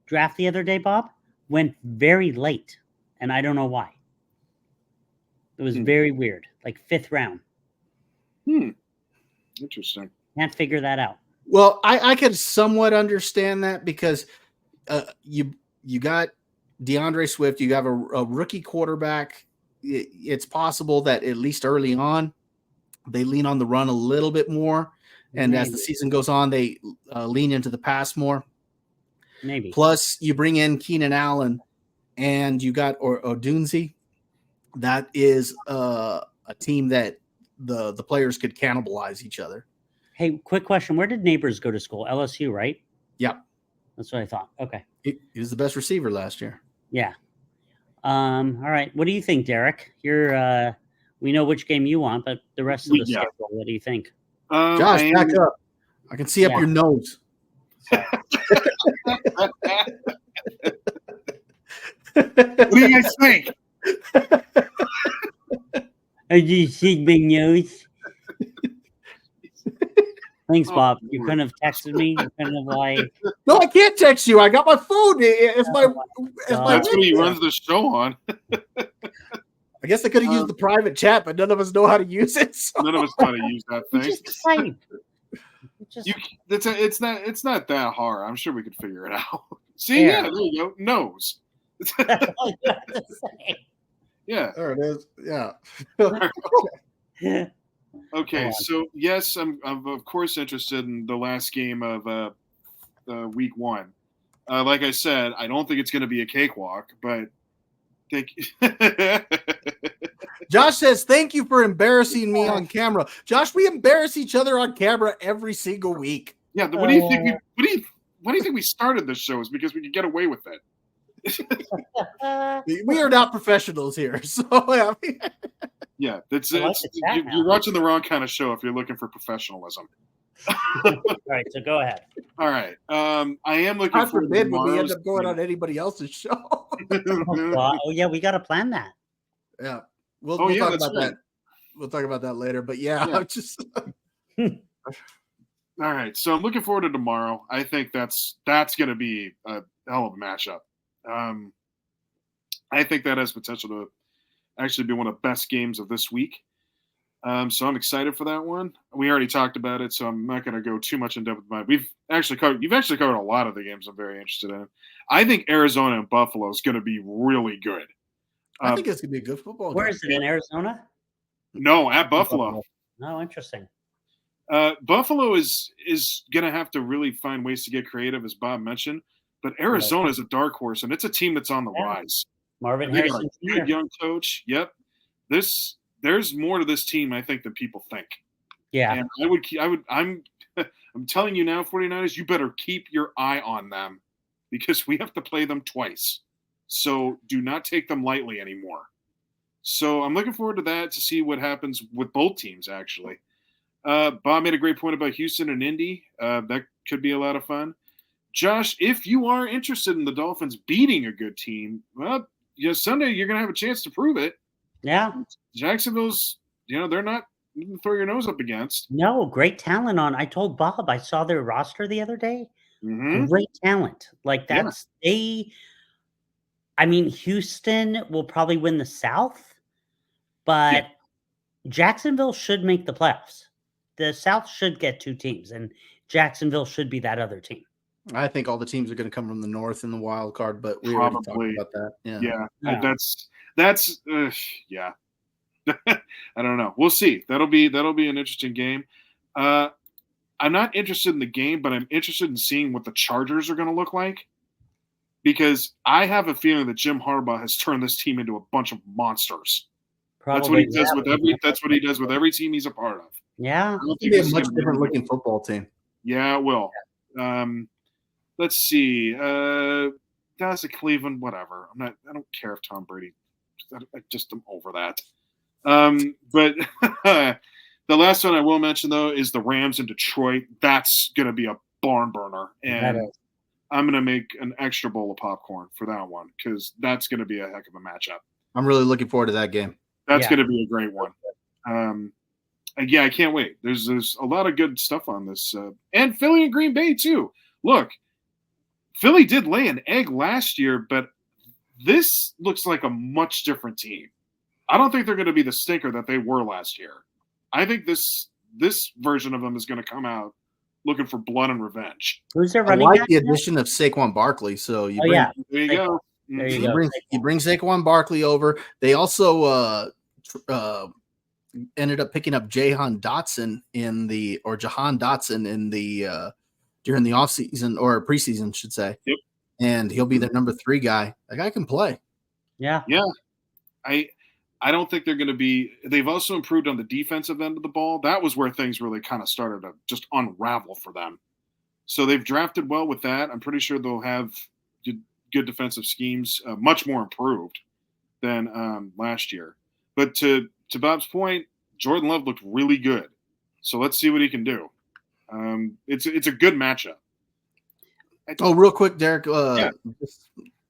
draft the other day, Bob, went very late, and I don't know why. It was very weird, like 5th round. Interesting. Can't figure that out. Well, I could somewhat understand that because you got DeAndre Swift, you have a rookie quarterback. It's possible that at least early on, they lean on the run a little bit more, and as the season goes on, they lean into the pass more. Maybe. Plus, you bring in Keenan Allen, and you got Odunze. That is a team that the players could cannibalize each other. Hey, quick question. Where did Neighbors go to school? LSU, right? Yep. That's what I thought. Okay. He was the best receiver last year. Yeah. All right. What do you think, Derek? We know which game you want, but the rest of the schedule, what do you think? Josh, back up. I can see up your nose. What do you guys think? Do you see big news? Thanks, Bob. You couldn't have texted me. You couldn't have No, I can't text you. I got my phone. It's my. That's what he runs the show on. I guess I could have used the private chat, but none of us know how to use it. So. None of us know how to use that thing. Just type. It's not that hard. I'm sure we could figure it out. See, there you go. Nose. That's all you have to say. Yeah. There it is. Yeah. Okay, so yes, I'm of course interested in the last game of week 1. Like I said, I don't think it's going to be a cakewalk, but Josh says, "Thank you for embarrassing me on camera." Josh, we embarrass each other on camera every single week. Yeah, what do you think? What do you think we started this show is because we could get away with it? We are not professionals here, so yeah, you're watching the wrong kind of show if you're looking for professionalism. All right, so go ahead. All right, I am looking. God forbid when we end up going on anybody else's show. Oh yeah, we got to plan that. Yeah, we'll talk about that. We'll talk about that later. But I'm just. All right, so I'm looking forward to tomorrow. I think that's going to be a hell of a matchup. I think that has potential to actually be one of the best games of this week. So I'm excited for that one. We already talked about it, so I'm not going to go too much in depth with mine. You've actually covered a lot of the games I'm very interested in. I think Arizona and Buffalo is going to be really good. I think it's going to be a good football game. Where is it, in Arizona? No, at Buffalo. Oh, interesting. Buffalo is going to have to really find ways to get creative, as Bob mentioned. But Arizona is a dark horse, and it's a team that's on the rise. Marvin They got Harrison a good young coach. Yep. There's more to this team, I think, than people think. Yeah. And I'm telling you now, 49ers, you better keep your eye on them because we have to play them twice. So do not take them lightly anymore. So I'm looking forward to that, to see what happens with both teams, actually. Bob made a great point about Houston and Indy. That could be a lot of fun. Josh, if you are interested in the Dolphins beating a good team, well, Sunday you're going to have a chance to prove it. Yeah. Jacksonville's, they're not nothing to throw your nose up against. No, great talent on. I told Bob, I saw their roster the other day. Mm-hmm. Great talent. Like Houston will probably win the South, but Jacksonville should make the playoffs. The South should get 2 teams, and Jacksonville should be that other team. I think all the teams are going to come from the North in the wild card, but we Probably. already talked about that. Yeah. That's yeah. I don't know. We'll see. That'll be an interesting game. I'm not interested in the game, but I'm interested in seeing what the Chargers are going to look like, because I have a feeling that Jim Harbaugh has turned this team into a bunch of monsters. Probably, That's what he does with every team he's a part of. Yeah. It'll be a much different looking football team. Yeah, it will. Let's see. Dallas at Cleveland, whatever. I don't care if Tom Brady. I'm over that. But the last one I will mention, though, is the Rams in Detroit. That's going to be a barn burner, and I'm going to make an extra bowl of popcorn for that one, because that's going to be a heck of a matchup. I'm really looking forward to that game. That's going to be a great one. I can't wait. There's a lot of good stuff on this, and Philly and Green Bay too. Look, Philly did lay an egg last year, but this looks like a much different team. I don't think they're going to be the stinker that they were last year. I think this version of them is going to come out looking for blood and revenge. Who's their I running like back? the addition of Saquon Barkley. So There you go. There you You go. bring Saquon Barkley over. They also ended up picking up Jahan Dotson in the during the offseason, or preseason, should say. Yep. And he'll be their number 3 guy. That guy can play. Yeah. Yeah. I don't think they're going to be – they've also improved on the defensive end of the ball. That was where things really kind of started to just unravel for them. So they've drafted well with that. I'm pretty sure they'll have good defensive schemes, much more improved than last year. But to Bob's point, Jordan Love looked really good. So let's see what he can do. It's a good matchup. Oh, real quick, Derek.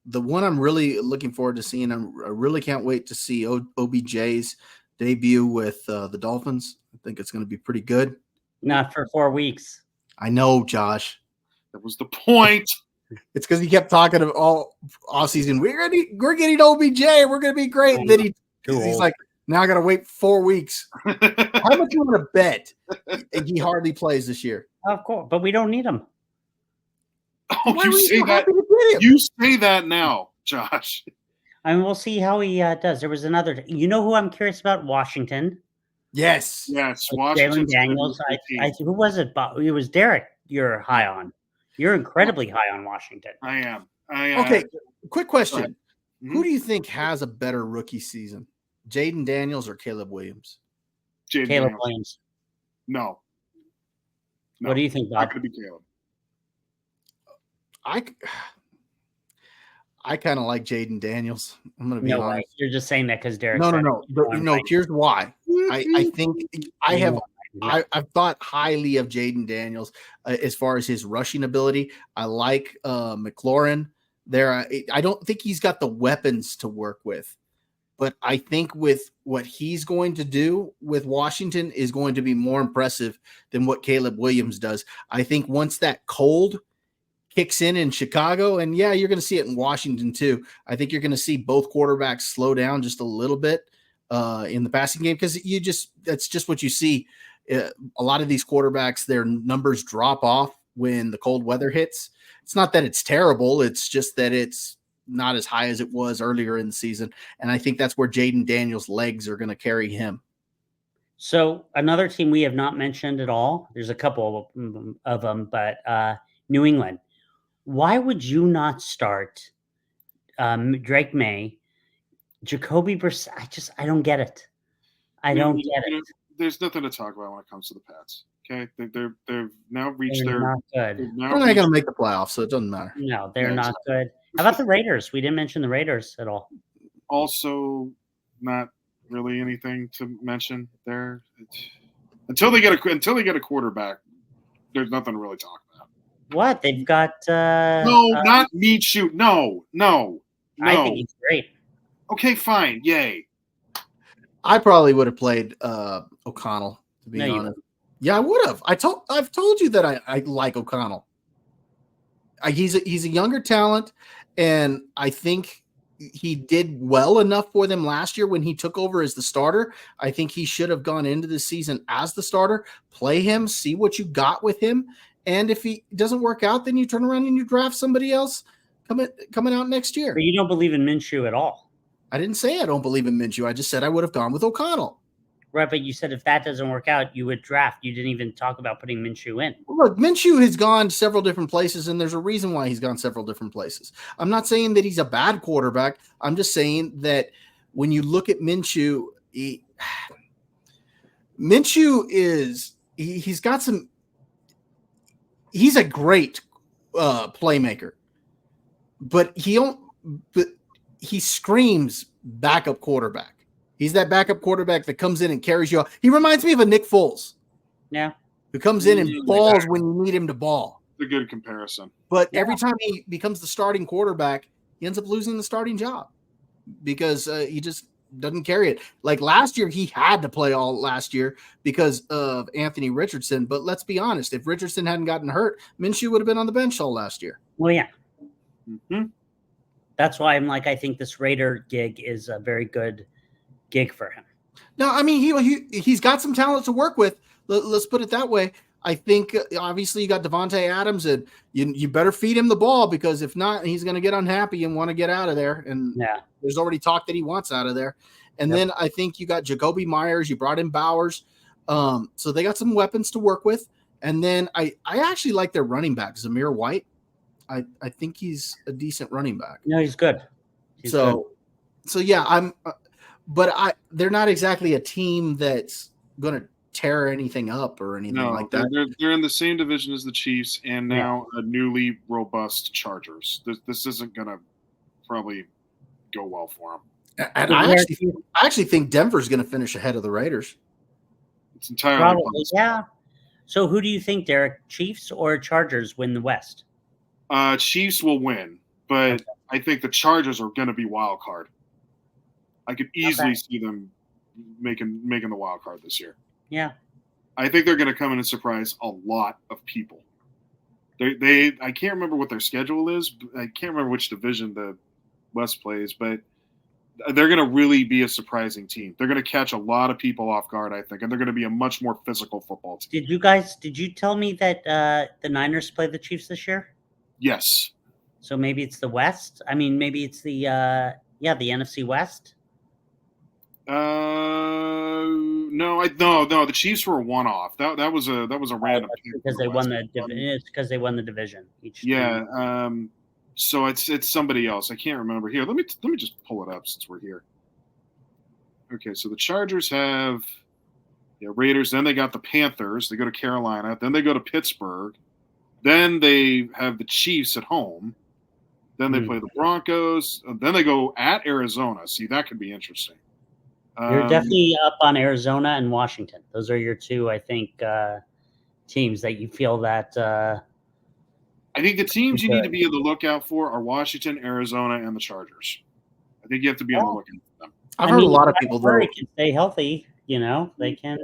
The one I'm really looking forward to seeing, I really can't wait to see OBJ's debut with the Dolphins. I think it's going to be pretty good. Not for 4 weeks. I know, Josh. That was the point. It's because he kept talking all offseason. We're getting OBJ. We're going to be great. And then he's like, now I got to wait 4 weeks. How much you want to bet he hardly plays this year? Of course, but we don't need him. Oh, Why you were say so that. happy to get him? You say that now, Josh. I mean, we'll see how he does. There was another. You know who I'm curious about? Washington. Yes. Yes, Jalen Washington's Daniels. Who was it? It was Derek. You're high on. You're incredibly high on Washington. I am. Okay. Quick question. Mhm. Who do you think has a better rookie season? Jaden Daniels or Caleb Williams? Jaden Caleb Daniels. Williams. No. What do you think, Not Bob? going to be Caleb. I kind of like Jaden Daniels. I'm going to be No way. honest. You're just saying that because Derek. No. Here's why. I think I've thought highly of Jaden Daniels as far as his rushing ability. I like McLaurin there. I don't think he's got the weapons to work with. but I think with what he's going to do with Washington is going to be more impressive than what Caleb Williams does. I think once that cold kicks in Chicago, and yeah, you're going to see it in Washington too. I think you're going to see both quarterbacks slow down just a little bit in the passing game, because that's just what you see. A lot of these quarterbacks, their numbers drop off when the cold weather hits. It's not that it's terrible. It's just that it's not as high as it was earlier in the season. And I think that's where Jaden Daniels' legs are going to carry him. So another team we have not mentioned at all, there's a couple of them, but New England. Why would you not start Drake May, Jacoby Brissett? I don't get it. I don't get it. There's nothing to talk about when it comes to the Pats. Okay, they've now reached They're their. not good. They're not going to make the playoffs, so it doesn't matter. No, they're not good. How about the Raiders? We didn't mention the Raiders at all. Also, not really anything to mention there. Until they get a quarterback, there's nothing to really talk about. What they've got? Not Minshew. No. I think he's great. Okay, fine. Yay. I probably would have played O'Connell, to be honest. Yeah, I would have. I've told you that I like O'Connell. He's a younger talent, and I think he did well enough for them last year when he took over as the starter. I think he should have gone into the season as the starter. Play him, see what you got with him, and if he doesn't work out, then you turn around and you draft somebody else coming out next year. But you don't believe in Minshew at all. I didn't say I don't believe in Minshew. I just said I would have gone with O'Connell. Right, but you said if that doesn't work out, you would draft. You didn't even talk about putting Minshew in. Look, Minshew has gone several different places, and there's a reason why he's gone several different places. I'm not saying that he's a bad quarterback. I'm just saying that when you look at Minshew, he's a great playmaker, but he screams backup quarterback. He's that backup quarterback that comes in and carries you off. He reminds me of a Nick Foles. Yeah. Who comes in and balls when you need him to ball. It's a good comparison. But every time he becomes the starting quarterback, he ends up losing the starting job because he just doesn't carry it. Like last year, he had to play all last year because of Anthony Richardson. But let's be honest, if Richardson hadn't gotten hurt, Minshew would have been on the bench all last year. Well, yeah. Mm-hmm. That's why I'm like, I think this Raider gig is a very good gig for him. No, I mean, he's got some talent to work with. Let's put it that way. I think obviously you got Devontae Adams, and you better feed him the ball, because if not, he's going to get unhappy and want to get out of there. And there's already talk that he wants out of there. And then I think you got Jacoby Myers. You brought in Bowers. So they got some weapons to work with. And then I actually like their running back, Zamir White. I think he's a decent running back. No, he's good. So yeah, they're not exactly a team that's going to tear anything up or anything like that. They're in the same division as the Chiefs, and now a newly robust Chargers. This isn't going to probably go well for them. And I actually think Denver's going to finish ahead of the Raiders. It's entirely possible. Yeah. So who do you think, Derek? Chiefs or Chargers win the West? Chiefs will win, but I think the Chargers are going to be wild card. I could easily see them making the wild card this year. Yeah. I think they're going to come in and surprise a lot of people. I can't remember what their schedule is. I can't remember which division the West plays, but they're going to really be a surprising team. They're going to catch a lot of people off guard, I think, and they're going to be a much more physical football team. Did you tell me that the Niners play the Chiefs this year? Yes. So maybe it's the West? I mean, maybe it's the NFC West? No. The Chiefs were a one-off. That was a random. Because they won the division. It's because they won the division each. Yeah. So it's somebody else. I can't remember. Here, let me just pull it up since we're here. Okay, so the Chargers have Raiders. Then they got the Panthers. They go to Carolina. Then they go to Pittsburgh. Then they have the Chiefs at home. Then they play the Broncos. Then they go at Arizona. See, that could be interesting. You're definitely up on Arizona and Washington. Those are your two, I think, teams that you feel that. I think the teams you need to be on the lookout for are Washington, Arizona, and the Chargers. I think you have to be on the lookout for them. I've heard a lot of Kyler people though. Murray can stay healthy. They can.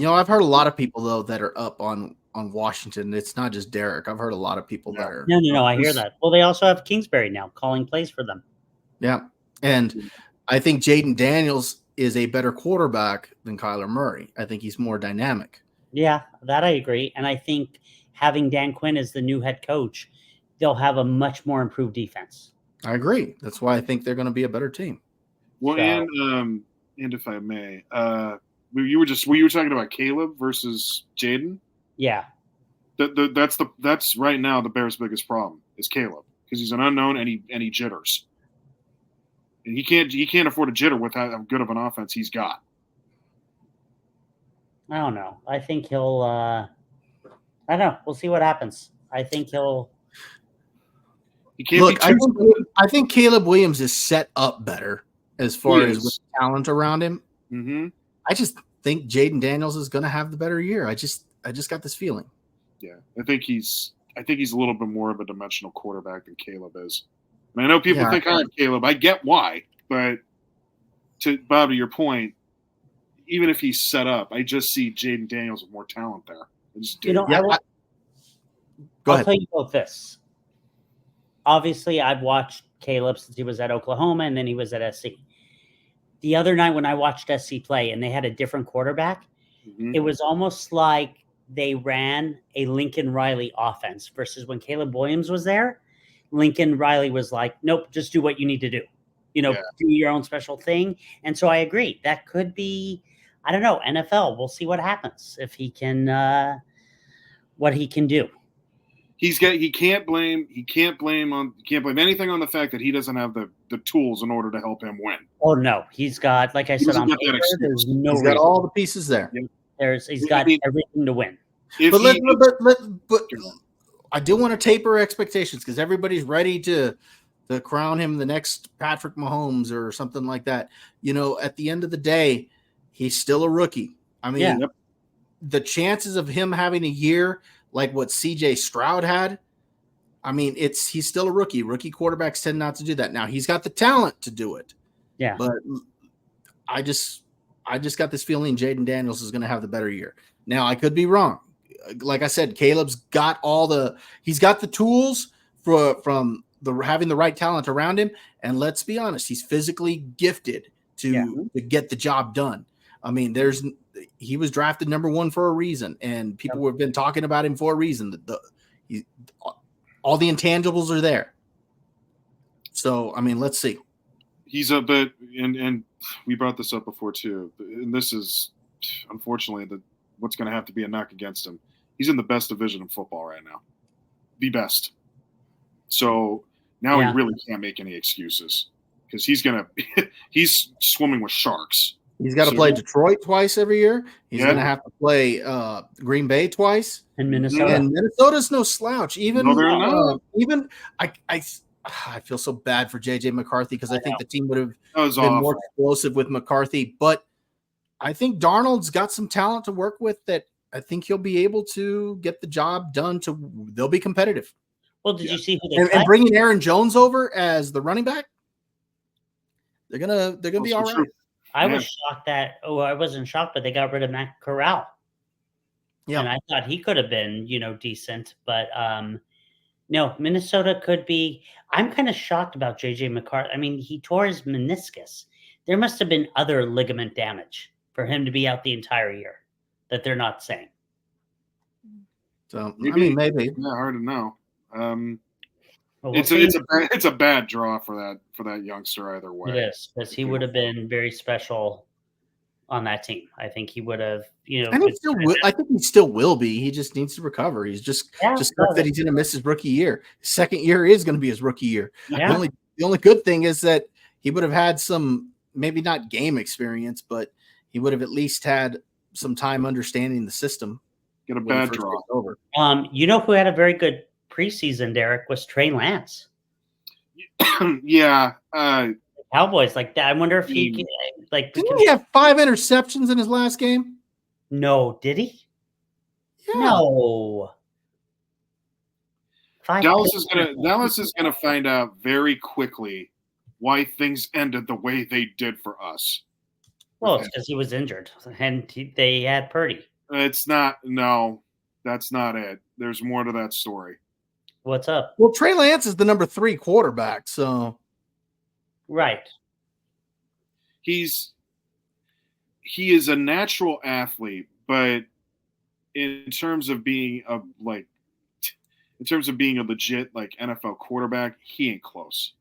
I've heard a lot of people though that are up on Washington. It's not just Derek. I've heard a lot of people that are. No. I hear that. Well, they also have Kingsbury now calling plays for them. Yeah, and I think Jaden Daniels is a better quarterback than Kyler Murray. I think he's more dynamic. Yeah, that I agree. And I think having Dan Quinn as the new head coach, they'll have a much more improved defense. I agree. That's why I think they're going to be a better team. Well, and if I may, you were talking about Caleb versus Jaden. Yeah, That's right now the Bears' biggest problem is Caleb, because he's an unknown and he jitters, and he can't afford a jitter with how good of an offense he's got. I don't know. I think he'll. I don't know. We'll see what happens. I think he'll. He can't Look, be too I think Caleb Williams is set up better as far as with talent around him. Mm-hmm. I just think Jaden Daniels is going to have the better year. I just got this feeling. Yeah, I think he's a little bit more of a dimensional quarterback than Caleb is. And I know people think I have Caleb. I get why, but Bob, to your point, even if he's set up, I just see Jaden Daniels with more talent there. I just do. Go I'll ahead. tell you about this. Obviously, I've watched Caleb since he was at Oklahoma and then he was at SC. The other night when I watched SC play and they had a different quarterback, it was almost like they ran a Lincoln Riley offense versus when Caleb Williams was there. Lincoln Riley was like, nope, just do what you need to do. Do your own special thing. And so I agree. That could be, I don't know, NFL. We'll see what happens if he can, what he can do. He can't blame anything on the fact that he doesn't have the tools in order to help him win. Oh no, he's got, like I said, on paper, there's no he's got all the pieces there. He's got everything to win. But I do want to taper expectations because everybody's ready to crown him the next Patrick Mahomes or something like that. At the end of the day, he's still a rookie. I mean, the chances of him having a year like what CJ Stroud had, I mean, he's still a rookie. Rookie quarterbacks tend not to do that. Now he's got the talent to do it. Yeah. But I just got this feeling Jaden Daniels is going to have the better year. Now I could be wrong. Like I said, Caleb's got he's got the tools from having the right talent around him. And let's be honest, he's physically gifted to get the job done. I mean, he was drafted number 1 for a reason, and people have been talking about him for a reason. All the intangibles are there. So, I mean, let's see. He's a bit, and we brought this up before too, and this is unfortunately what's going to have to be a knock against him. He's in the best division in football right now, the best. So now he really can't make any excuses because he's swimming with sharks. He's got to play Detroit twice every year. He's going to have to play Green Bay twice. And Minnesota. And Minnesota's no slouch. I feel so bad for JJ McCarthy because I think the team would have been more explosive with McCarthy. But I think Darnold's got some talent to work with that I think he'll be able to get the job done. They'll be competitive. Well, did you see who they and bringing Aaron Jones over as the running back? They're gonna be all right. I was shocked I wasn't shocked, but they got rid of Matt Corral. Yeah. And I thought he could have been, decent, but no, Minnesota could be. I'm kind of shocked about JJ McCarthy. I mean, he tore his meniscus. There must have been other ligament damage for him to be out the entire year that they're not saying. So maybe. Yeah, hard to know. It's a bad draw for that youngster either way. It is, because he would have been very special on that team. I think he would have, And he still will. I think he still will be. He just needs to recover. He's just that he's going to miss his rookie year. His second year is going to be his rookie year. Yeah. The only good thing is that he would have had some, maybe not game experience, but he would have at least had some time understanding the system. Get a bad draw over. Who had a very good preseason, Derek, was Trey Lance. Yeah. Cowboys, like that. I wonder if he didn't he have 5 interceptions in his last game? No, did he? Yeah. No. Dallas is gonna find out very quickly why things ended the way they did for us. Well, it's because he was injured, and they had Purdy. It's not. No, that's not it. There's more to that story. What's up? Well, Trey Lance is the number 3 quarterback, so Right. He is a natural athlete, but in terms of being a legit like NFL quarterback, he ain't close.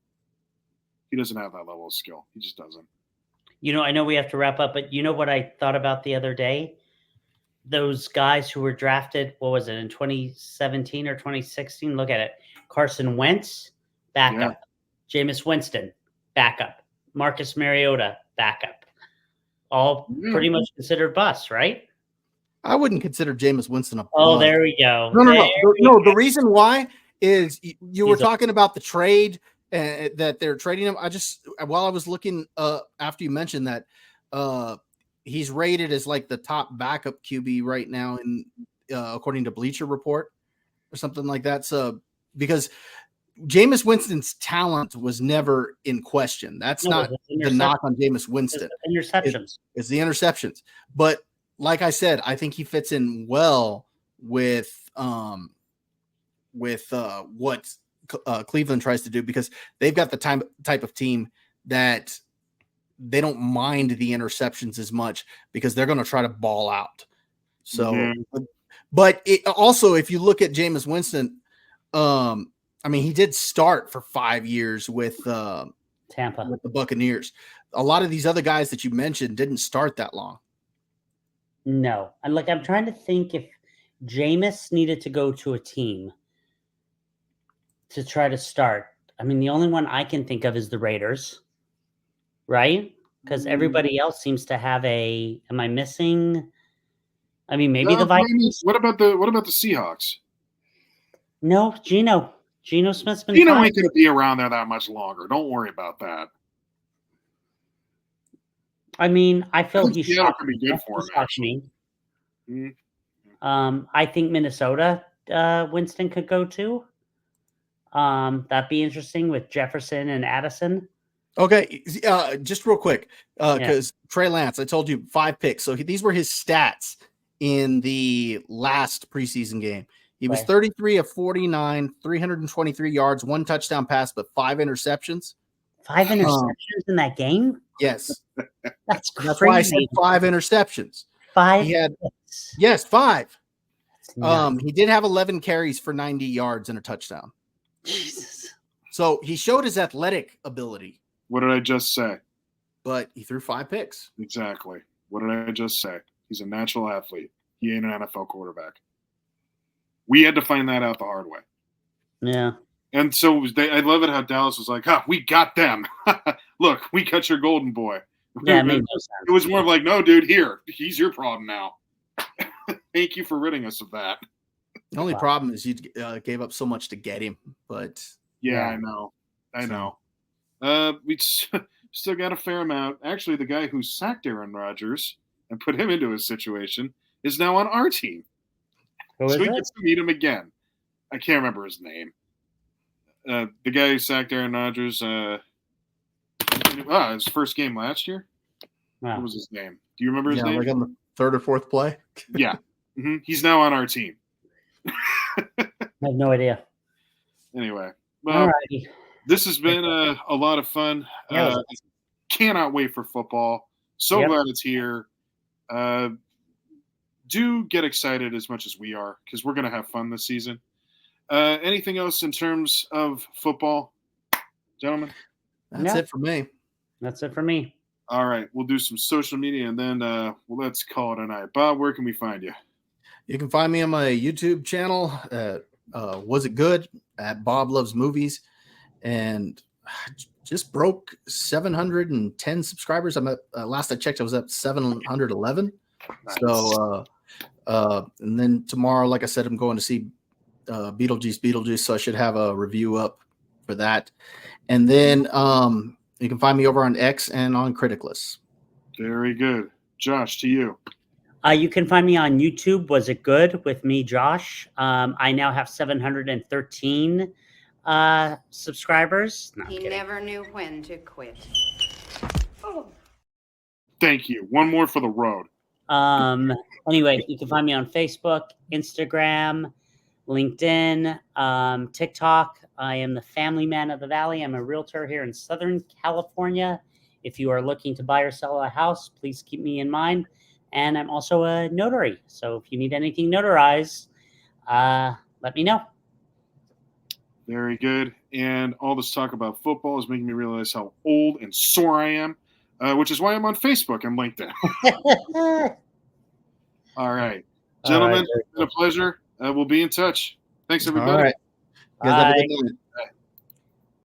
He doesn't have that level of skill. He just doesn't. I know we have to wrap up, but you know what I thought about the other day? Those guys who were drafted, what was it, in 2017 or 2016? Look at it. Carson Wentz, backup. Jameis Winston, backup. Marcus Mariota, backup. All pretty much considered busts, right? I wouldn't consider Jameis Winston a Oh, bust. there we go. No. The reason why is you were talking about the trade that they're trading him. While I was looking after you mentioned that, he's rated as like the top backup QB right now in according to Bleacher Report or something like that. So because Jameis Winston's talent was never in question. That's not the knock on Jameis Winston. Interceptions. It's the interceptions. But like I said, I think he fits in well with what Cleveland tries to do, because they've got the type of team that they don't mind the interceptions as much because they're going to try to ball out. So, but it also, if you look at Jameis Winston, I mean, he did start for 5 years with Tampa, with the Buccaneers. A lot of these other guys that you mentioned didn't start that long. No. And I'm trying to think if Jameis needed to go to a team to try to start. I mean, the only one I can think of is the Raiders, right? Because everybody else seems to have am I missing? I mean, maybe the Vikings. What about the Seahawks? No, Geno Smith's been Geno fine. ain't going to be around there that much longer. Don't worry about that. I mean, I feel he Seattle could be good for him, actually. I think Minnesota, Winston could go to. That'd be interesting with Jefferson and Addison. Okay, just real quick, because Trey Lance, I told you 5 picks. So these were his stats in the last preseason game. He was 33 of 49, 323 yards, 1 touchdown pass, but 5 interceptions. 5 interceptions in that game? Yes. That's crazy. That's why I said 5 interceptions. 5? He had, yes, 5. He did have 11 carries for 90 yards and a touchdown. Jesus. So he showed his athletic ability. What did I just say? But he threw 5 picks. Exactly. What did I just say? He's a natural athlete. He ain't an NFL quarterback. We had to find that out the hard way. Yeah. And so I love it how Dallas was like, we got them. Look, we got your golden boy. Yeah, it made no sense. It was more of like, no, dude, he's your problem now. Thank you for ridding us of that. The only problem is you gave up so much to get him. But yeah. I know. We still got a fair amount. Actually, the guy who sacked Aaron Rodgers and put him into his situation is now on our team. So he gets to meet him again. I can't remember his name. The guy who sacked Aaron Rodgers, his first game last year. Wow. What was his name? Do you remember his name? Like on the 3rd or 4th play. Yeah. Mm-hmm. He's now on our team. I have no idea. Anyway, well, this has been a lot of fun. Cannot wait for football. So glad it's here. Do get excited as much as we are, because we're going to have fun this season. Anything else in terms of football, gentlemen? That's it for me. That's it for me. All right. We'll do some social media, and then let's call it a night. Bob, where can we find you? You can find me on my YouTube channel. Was It Good? At Bob Loves Movies. And just broke 710 subscribers. I'm at, last I checked, I was at 711. Nice. So, and then tomorrow, like I said, I'm going to see Beetlejuice. So I should have a review up for that. And then you can find me over on X and on Criticless. Very good. Josh, to you. You can find me on YouTube. Was It Good? With me, Josh. I now have 713 subscribers. No, I'm He kidding. never knew when to quit. Thank you. One more for the road. Anyway, you can find me on Facebook, Instagram, LinkedIn, TikTok. I am the family man of the Valley. I'm a realtor here in Southern California. If you are looking to buy or sell a house, please keep me in mind. And I'm also a notary. So if you need anything notarized, let me know. Very good. And all this talk about football is making me realize how old and sore I am, which is why I'm on Facebook and LinkedIn. All right. Gentlemen, it's been a pleasure. We'll be in touch. Thanks, everybody. All right. You guys have a Bye. good night.